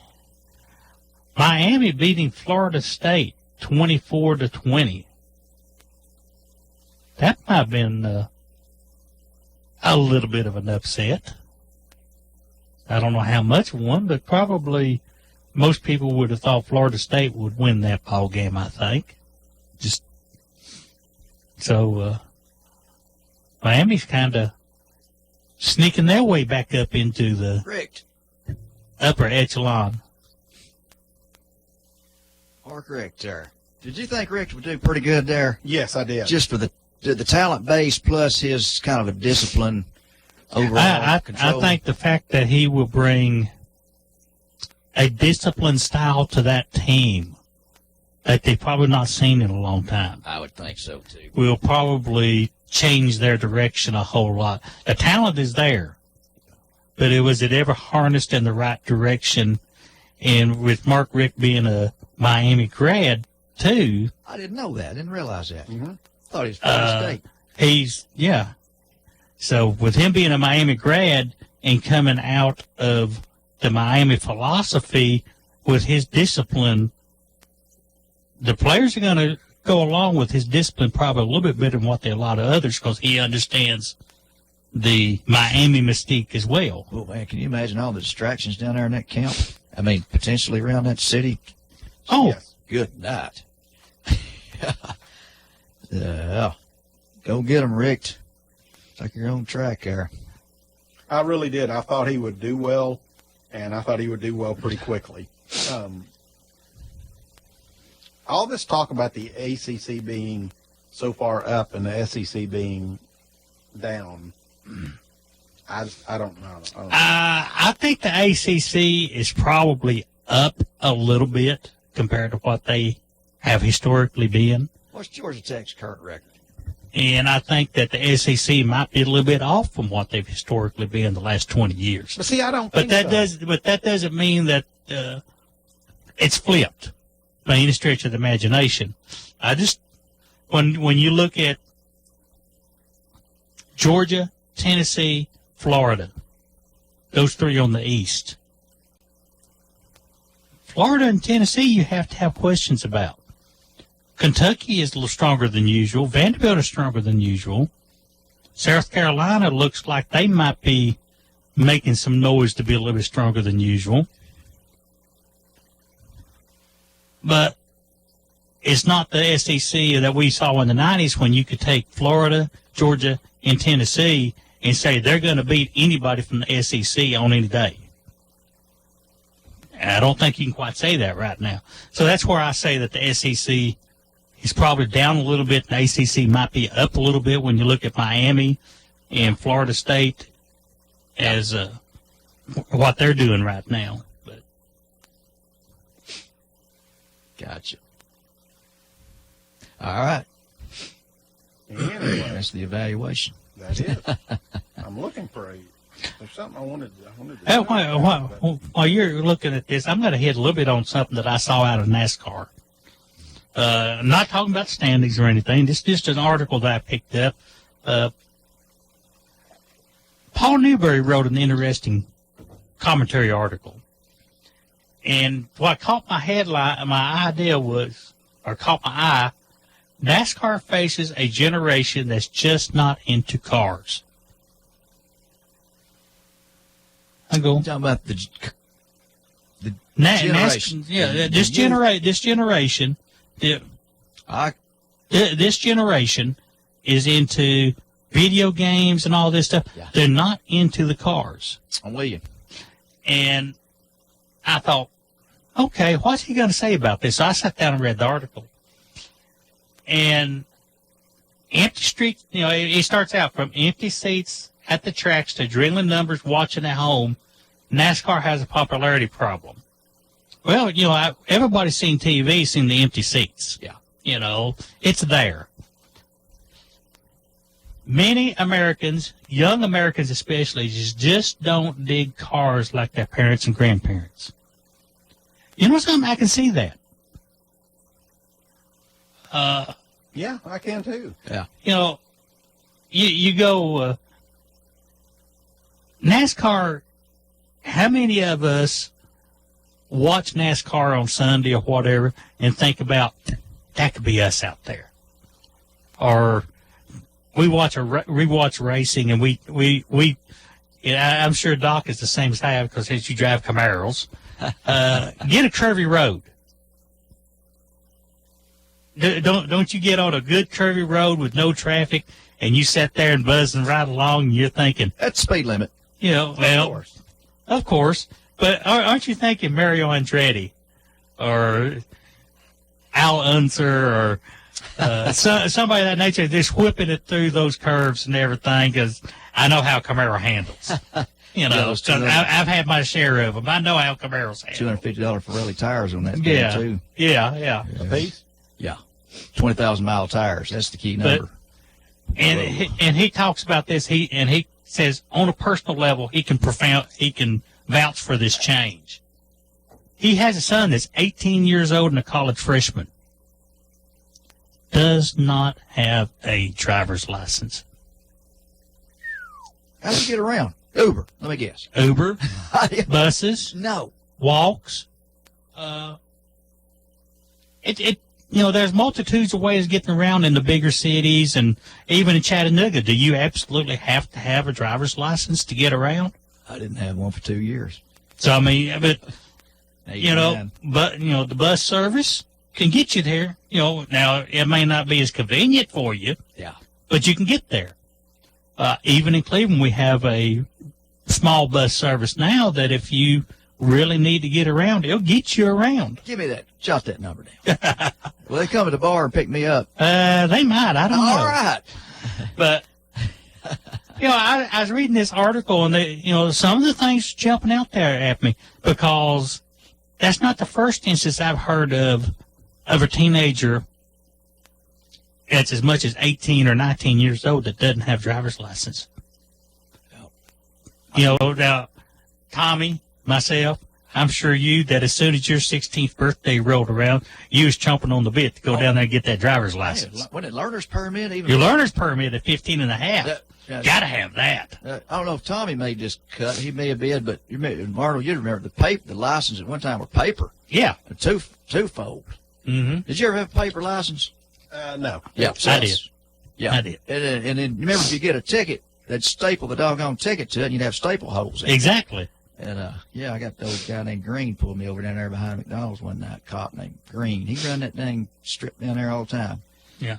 Miami beating Florida State 24-20. That might have been a little bit of an upset. I don't know how much one, but probably most people would have thought Florida State would win that ball game, I think. Just so Miami's kind of sneaking their way back up into the correct. upper echelon. Or correct there. Did you think Rick would do pretty good there? Yes, I did. Just for the talent base plus his kind of a discipline overall I control. think the fact that he will bring a disciplined style to that team that they've probably not seen in a long time I would think so too. will probably change their direction a whole lot. The talent is there, but was it ever harnessed in the right direction? And with Mark Richt being a Miami grad too, I didn't know that. I didn't realize that. Mhm. Thought he was Florida State. So with him being a Miami grad and coming out of the Miami philosophy with his discipline, the players are going to go along with his discipline probably a little bit better than what a lot of others, because he understands the Miami mystique as well. Oh man, can you imagine all the distractions down there in that camp? I mean, potentially around that city. Oh, Yes. Good night. Go get him, Rick. Take your own track there. I really did. I thought he would do well, and I thought he would do well pretty quickly. All this talk about the ACC being so far up and the SEC being down, I don't know. I think the ACC is probably up a little bit compared to what they have historically been. What's Georgia Tech's current record? And I think that the SEC might be a little bit off from what they've historically been the last 20 years. But see, I don't But think that doesn't mean that it's flipped by any stretch of the imagination. I just when you look at Georgia, Tennessee, Florida, those three on the east. Florida and Tennessee, you have to have questions about. Kentucky is a little stronger than usual. Vanderbilt is stronger than usual. South Carolina looks like they might be making some noise to be a little bit stronger than usual. But it's not the SEC that we saw in the 90s when you could take Florida, Georgia, and Tennessee and say they're going to beat anybody from the SEC on any day. And I don't think you can quite say that right now. So that's where I say that the SEC is probably down a little bit, and the ACC might be up a little bit when you look at Miami and Florida State as what they're doing right now. But Gotcha. All right. Anyway, That's the evaluation. that is. I'm looking for there's something I wanted to Hey, say while, about that. while you're looking at this, I'm going to hit a little bit on something that I saw out of NASCAR. I'm not talking about standings or anything. This is just an article that I picked up. Paul Newberry wrote an interesting commentary article. And what caught my eye, NASCAR faces a generation that's just not into cars. I go, I'm talking about the generation. This generation, this generation is into video games and all this stuff. Yeah. They're not into the cars. I'm with you. And I thought, okay, what's he going to say about this? So I sat down and read the article. And empty streets, it starts out from empty seats at the tracks to dwindling numbers watching at home. NASCAR has a popularity problem. Well, everybody's seen TV, seen the empty seats. Yeah. It's there. Many Americans, young Americans especially, just don't dig cars like their parents and grandparents. You know something? I can see that. Yeah, I can too. Yeah. You go, NASCAR, how many of us watch NASCAR on Sunday or whatever and think about, that could be us out there? Or we watch racing and I'm sure Doc is the same as I have because you drive Camaros. Get a curvy road. Don't you get on a good curvy road with no traffic and you sit there and buzzing right along and you're thinking, That's speed limit. Of course. But aren't you thinking Mario Andretti or Al Unser or somebody of that nature just whipping it through those curves and everything? Because I know how Camaro handles. I've had my share of them. I know how Camaros handle. $250 Pirelli tires on that thing, too. Yeah. A piece? Yeah. 20,000-mile tires. That's the key number. And he talks about this. He says on a personal level he can vouch for this change. He has a son that's 18 years old and a college freshman. Does not have a driver's license. How do you get around? Uber. Let me guess. Uber, buses, No. walks. There's multitudes of ways of getting around in the bigger cities and even in Chattanooga. Do you absolutely have to have a driver's license to get around? I didn't have one for 2 years. So, I mean, but, Amen. the bus service can get you there. Now, it may not be as convenient for you, Yeah. but you can get there. Even in Cleveland, we have a small bus service now that if you really need to get around, it'll get you around. Give me that. Jot that number down. Will they come to the bar and pick me up? They might. I don't know. All right. But, I was reading this article and some of the things jumping out there at me because that's not the first instance I've heard of a teenager that's as much as 18 or 19 years old that doesn't have a driver's license. Now, Tommy, myself, I'm sure that as soon as your 16th birthday rolled around, you was chomping on the bit to go down there and get that driver's license. When it learner's permit even? Your learner's permit at 15 and a half. Yeah. Got to have that. I don't know if Tommy made this cut. He may have been, but Marlo, you remember the license at one time were paper. Yeah. Twofold. Mm-hmm. Did you ever have a paper license? No. Yeah, I did. Yeah, I did. And then remember, if you get a ticket, they'd staple the doggone ticket to it, and you'd have staple holes in it. Exactly. And I got the old guy named Green pulled me over down there behind McDonald's one night. Cop named Green. He run that dang strip down there all the time. Yeah.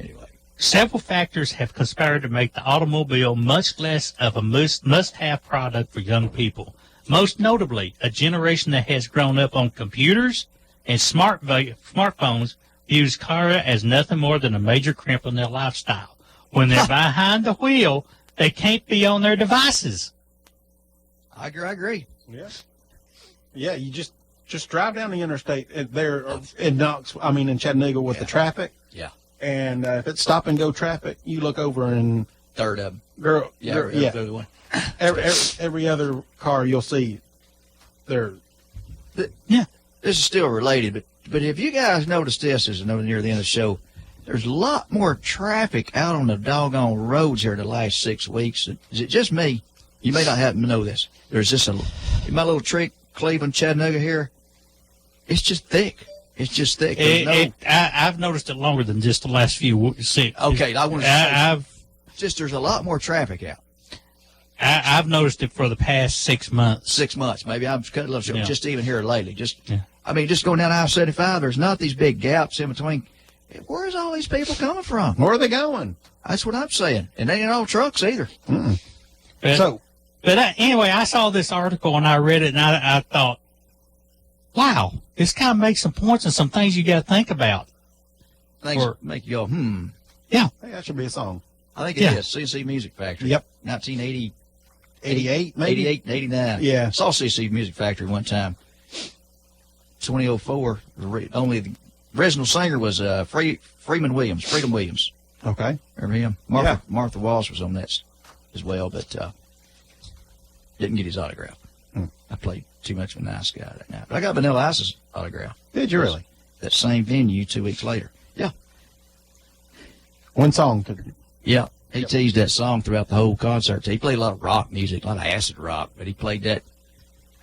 Anyway. Several factors have conspired to make the automobile much less of a must-have product for young people. Most notably, a generation that has grown up on computers and smartphones views car as nothing more than a major crimp in their lifestyle. When they're behind the wheel, they can't be on their devices. I agree. Yeah. Yeah, you just just drive down the interstate there in in Chattanooga with the traffic. Yeah. And if it's stop and go traffic, you look over and Third of them. girl, Yeah. girl- yeah. Third one. Every other car you'll see, they're This is still related, but have you guys noticed this as near the end of the show? There's a lot more traffic out on the doggone roads here the last 6 weeks. Is it just me? You may not happen to know this. There's just my little trick, Cleveland, Chattanooga here. It's just thick. It's just thick. There's I've noticed it longer than just the last few weeks. Okay, I want to say, I've there's a lot more traffic out. I've noticed it for the past 6 months. 6 months, maybe. I'm cutting a little short. Yeah. Just even here lately. Yeah. Just going down I-75, there's not these big gaps in between. Where's all these people coming from? where are they going? That's what I'm saying. And they ain't all trucks either. But anyway, I saw this article and I read it and I thought, wow, this kind of makes some points and some things you got to think about. Things Or- make you go, Yeah. Hey, that should be a song. I think it Yeah. is. CNC Music Factory. Yep. 1980, 88, maybe. 88, 89. Yeah. Saw CNC Music Factory one time. 2004. Only the original singer was Freedom Williams. Okay. Remember him? Martha Walsh was on that as well, but didn't get his autograph. I played too much of a nice guy that night. But I got Vanilla Ice's autograph. Did you really? That same venue 2 weeks later. Yeah. One song could. Yeah. He teased that song throughout the whole concert. He played a lot of rock music, a lot of acid rock, but he played the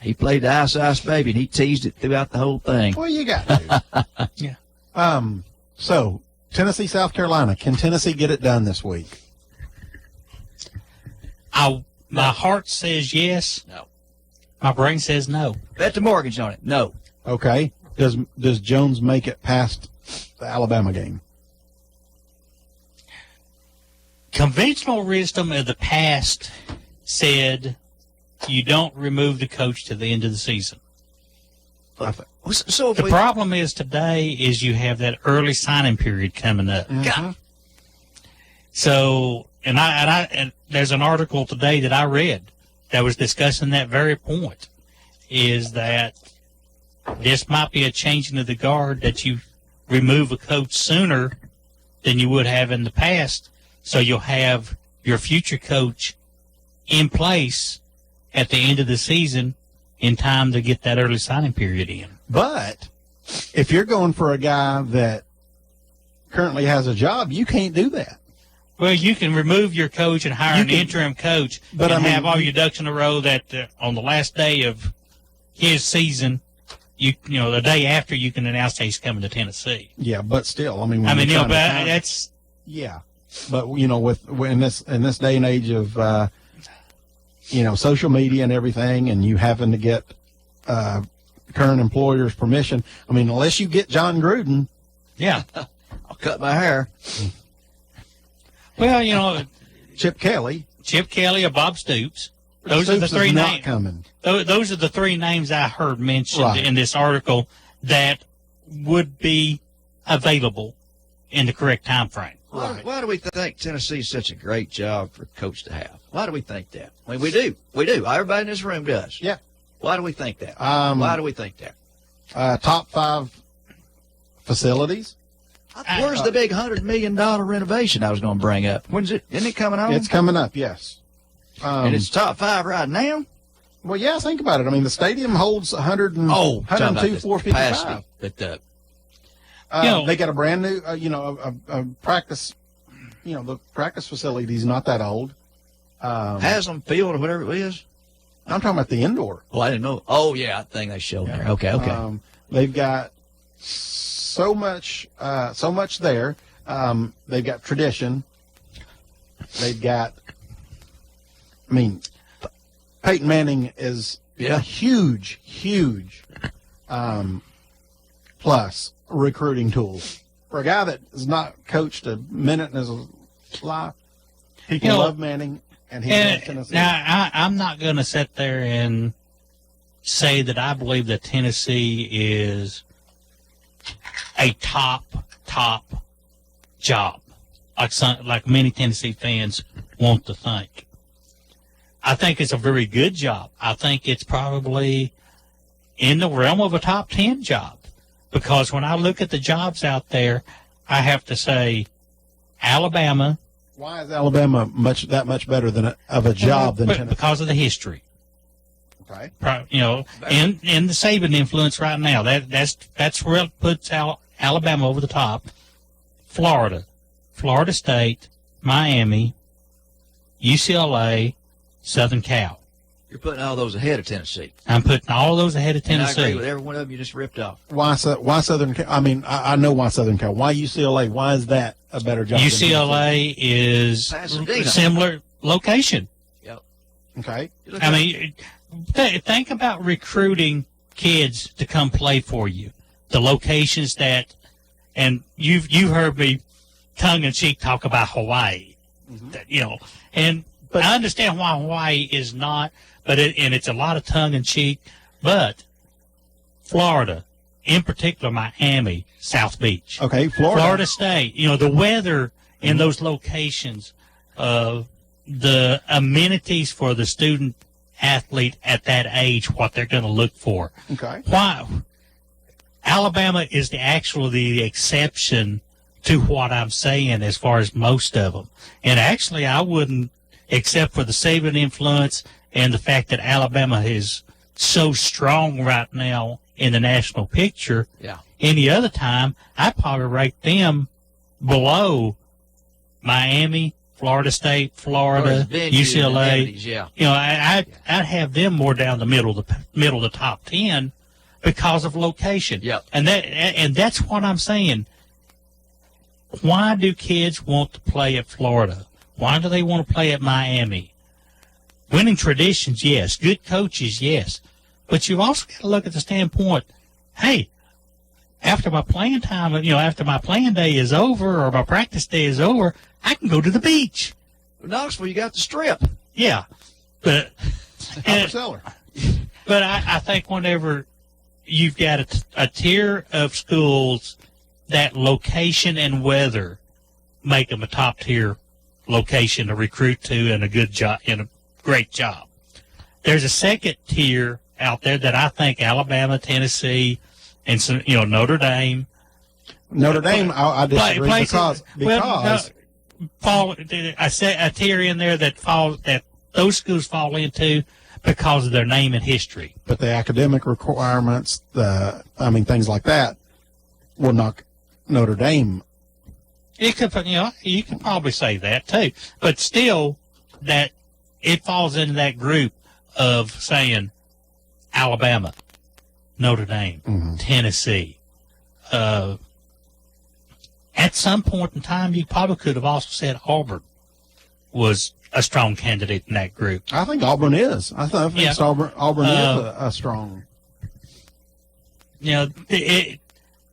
Ice Ice Baby, and he teased it throughout the whole thing. Well, you got to. Yeah. So Tennessee, South Carolina. Can Tennessee get it done this week? My heart says yes. No. My brain says no. Bet the mortgage on it. No. Okay. Does Jones make it past the Alabama game? Conventional wisdom of the past said you don't remove the coach to the end of the season. So if The we, problem is today is you have that early signing period coming up. God, So, and there's an article today that I read that was discussing that very point, is that this might be a changing of the guard, that you remove a coach sooner than you would have in the past, so you'll have your future coach in place at the end of the season in time to get that early signing period in. But if you're going for a guy that currently has a job, you can't do that. Well, you can remove your coach and hire You an can- interim coach, but and I mean, have all your ducks in a row that on the last day of his season, the day after, you can announce that he's coming to Tennessee. Yeah, but still, I mean, when I mean, you're but trying to time- that's yeah. But in this day and age of social media and everything, and you having to get current employers' permission. I mean, unless you get John Gruden, yeah. I'll cut my hair. Well, Chip Kelly, Chip Kelly or Bob Stoops. Those are the Stoops is three not names. coming. Those are the three names I heard mentioned Right. in this article that would be available in the correct time frame. Why do we think Tennessee's such a great job for a coach to have? Why do we think that? I mean, we do. Everybody in this room does. Yeah. Why do we think that? Why do we think that? Top 5 facilities. Where's the big $100 million renovation I was going to bring up? When's it? Isn't it coming on? It's coming up, yes. And it's top 5 right now? Well, yeah, think about it. I mean, the stadium holds 102, 455. But They got a brand new, a practice, the practice facility is not that old. Haslam Field or whatever it is? I'm talking about the indoor. Well, I didn't know. Oh, yeah, I think they showed there. Okay. They've got so much there. They've got tradition. They've got, Peyton Manning is a huge plus recruiting tool. For a guy that has not coached a minute in his life, people love Manning, and he loves Tennessee. Now, I'm not going to sit there and say that I believe that Tennessee is a top job, like many Tennessee fans want to think. I think it's a very good job. I think it's probably in the realm of a top 10 job. Because when I look at the jobs out there, I have to say Alabama. Why is Alabama that much better of a job than Tennessee? Because of the history. Okay. You know, and the Saban influence right now. That's where it puts Alabama over the top. Florida State, Miami, UCLA, Southern Cal. You're putting all those ahead of Tennessee. I'm putting all those ahead of And I Tennessee. agree with every one of them you just ripped off. Why Southern Cal? I mean, I know why Southern Cal. Why UCLA? Why is that a better job? UCLA is Pasadena. similar location. Yep. Okay. I mean, think about recruiting kids to come play for you. The locations that, and you heard me tongue in cheek talk about Hawaii, you know, but I understand why Hawaii is not, but it's a lot of tongue in cheek. But Florida, in particular, Miami, South Beach, Okay. Florida. State, you know, the weather in those locations, the amenities for the student athlete at that age, what they're going to look for. Okay. Why? Alabama is the exception to what I'm saying as far as most of them. And actually, I wouldn't, except for the Saban influence and the fact that Alabama is so strong right now in the national picture. Yeah. Any other time, I'd probably rate them below Miami, Florida State, Florida, UCLA. Amenities, yeah. You know, I'd have them more down the middle of the top 10 because of location. Yep. And that's what I'm saying. Why do kids want to play at Florida? Why do they want to play at Miami? Winning traditions, yes. Good coaches, yes. But you've also got to look at the standpoint, hey, after my playing time, you know, after my playing day is over or my practice day is over, I can go to the beach. Knoxville, you got the Strip. Yeah. But Upper Cellar. But I think whenever you've got a tier of schools, that location and weather make them a top tier location to recruit to and a good job and a great job. There's a second tier out there that I think Alabama, Tennessee, and some, you know, Notre Dame. Notre Dame, I disagree because I said a tier in there that those schools fall into because of their name and history. but the academic requirements, things like that, will knock Notre Dame. It could, you can probably say that too, but still, that it falls into that group of saying Alabama, Notre Dame, Tennessee. At some point in time, you probably could have also said Auburn was a strong candidate in that group. I think Auburn is. I think Yeah. Auburn is a strong. You know,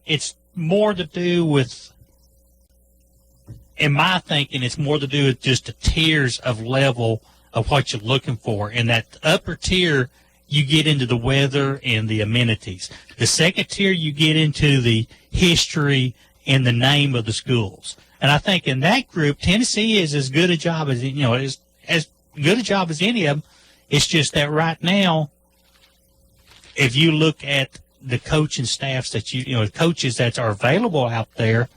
it's more to do with, in my thinking, it's more to do with just the tiers of level of what you're looking for. In that upper tier, you get into the weather and the amenities. The second tier, you get into the history and the name of the schools. And I think in that group, Tennessee is as good a job as, as good a job as any of them. It's just that right now, if you look at the coaching staffs that coaches that are available out there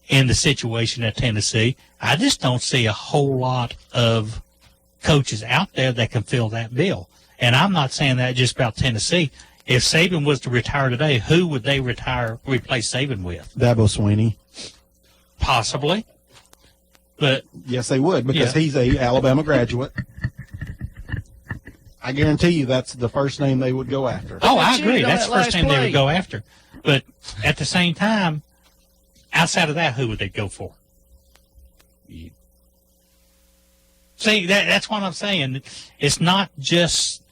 in the situation at Tennessee, I just don't see a whole lot of coaches out there that can fill that bill. And I'm not saying that just about Tennessee. If Saban was to retire today, who would they replace Saban with? Dabo Swinney. Possibly. But Yes, they would, because Yeah. he's a Alabama graduate. I guarantee you that's the first name they would go after. oh, I cheated agree. on That's that the first last thing they play. would go after. But at the same time, outside of that, who would they go for? See, that's what I'm saying. It's not just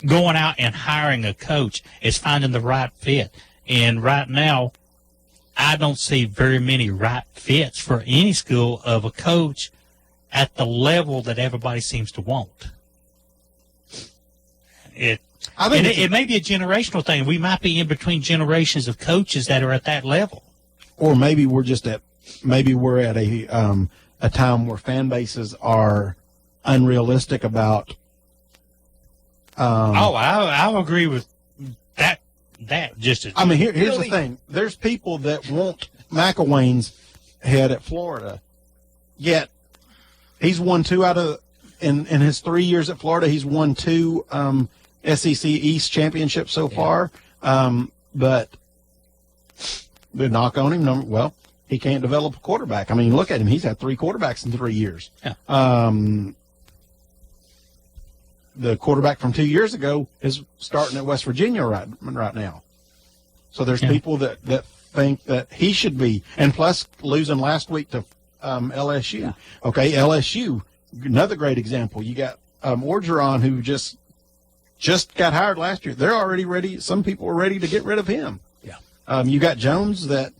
going out and hiring a coach. It's finding the right fit. And right now, I don't see very many right fits for any school of a coach at the level that everybody seems to want. I think It may be a generational thing. We might be in between generations of coaches that are at that level. or maybe we're at a time where fan bases are unrealistic about I agree with that. That just as I mean, here's really? the thing. There's people that want McElwain's head at Florida, yet he's won 2 out of in his 3 years at Florida. He's won 2 SEC East championships so far. But the knock on him, well, he can't develop a quarterback. I mean, look at him. He's had 3 quarterbacks in 3 years. Yeah. The quarterback from 2 years ago is starting at West Virginia right now. So there's people that think that he should be, and plus losing last week to LSU. Yeah. Okay, LSU, another great example. You got Orgeron, who just got hired last year. They're already ready. Some people are ready to get rid of him. Yeah. You got Jones that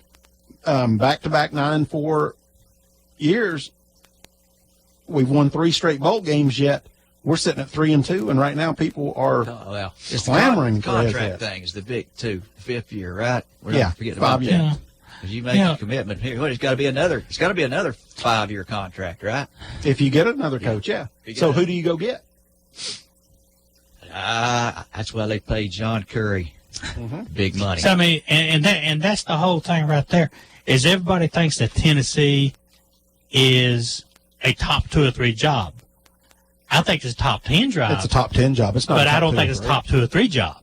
back-to-back 9-4 years. We've won 3 straight bowl games yet. We're sitting at 3-2, and right now people are it's clamoring the for his contract head. thing is the big 2, 5th year, right? We're Yeah, not forgetting about 5 that. years. Yeah. Because you make a commitment here. Well, it's got to be another 5-year contract, right? If you get another coach, yeah. You get So it. who do you go get? That's why they pay John Curry big money. So I mean, and that's the whole thing right there. Is everybody thinks that Tennessee is a top 2 or 3 job? I think it's a top 10 job. It's a top 10 job. It's not. But a top I don't 2 think or it's a 3. top 2 or 3 job.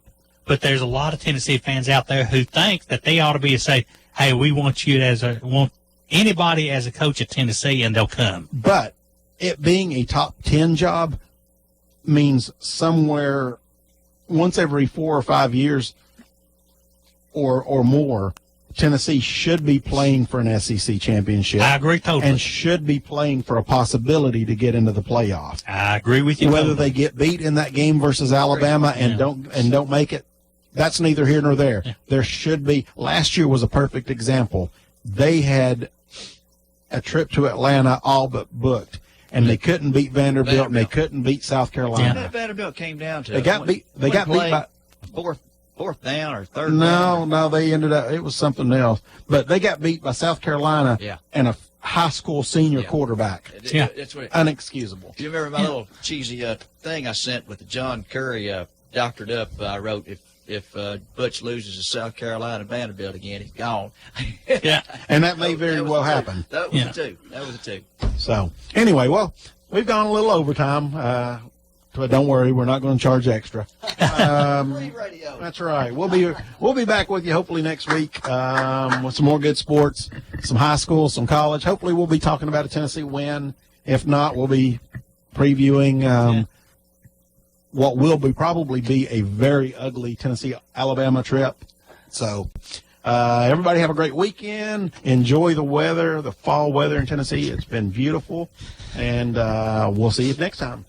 But there's a lot of Tennessee fans out there who think that they ought to be say, "Hey, we want you want anybody as a coach at Tennessee," and they'll come. But it being a top 10 job means somewhere once every 4 or 5 years or more, Tennessee should be playing for an SEC championship. I agree totally. And should be playing for a possibility to get into the playoff. I agree with you. Whether totally. they get beat in that game versus Alabama and Yeah. don't make it, that's neither here nor there. Yeah. There should be. Last year was a perfect example. They had a trip to Atlanta all but booked, and they couldn't beat Vanderbilt, and they couldn't beat South Carolina. That Vanderbilt came down to They got beat. They got beat by. fourth down or third down. No, they ended up. It was something else, but they got beat by South Carolina Yeah. and a high school senior Yeah. quarterback. Yeah. That's what Unexcusable. Do you remember my little cheesy thing I sent with the John Curry doctored up? I wrote, if Butch loses to South Carolina Vanderbilt again, he's gone. Yeah. And that may very That was well the two. happen. That was Yeah. the two. So anyway, well, we've gone a little overtime, but don't worry, we're not going to charge extra. Free radio. That's right. We'll be back with you hopefully next week with some more good sports, some high school, some college. Hopefully, we'll be talking about a Tennessee win. If not, we'll be previewing what will probably be a very ugly Tennessee-Alabama trip. So everybody have a great weekend. Enjoy the weather, the fall weather in Tennessee. It's been beautiful, and we'll see you next time.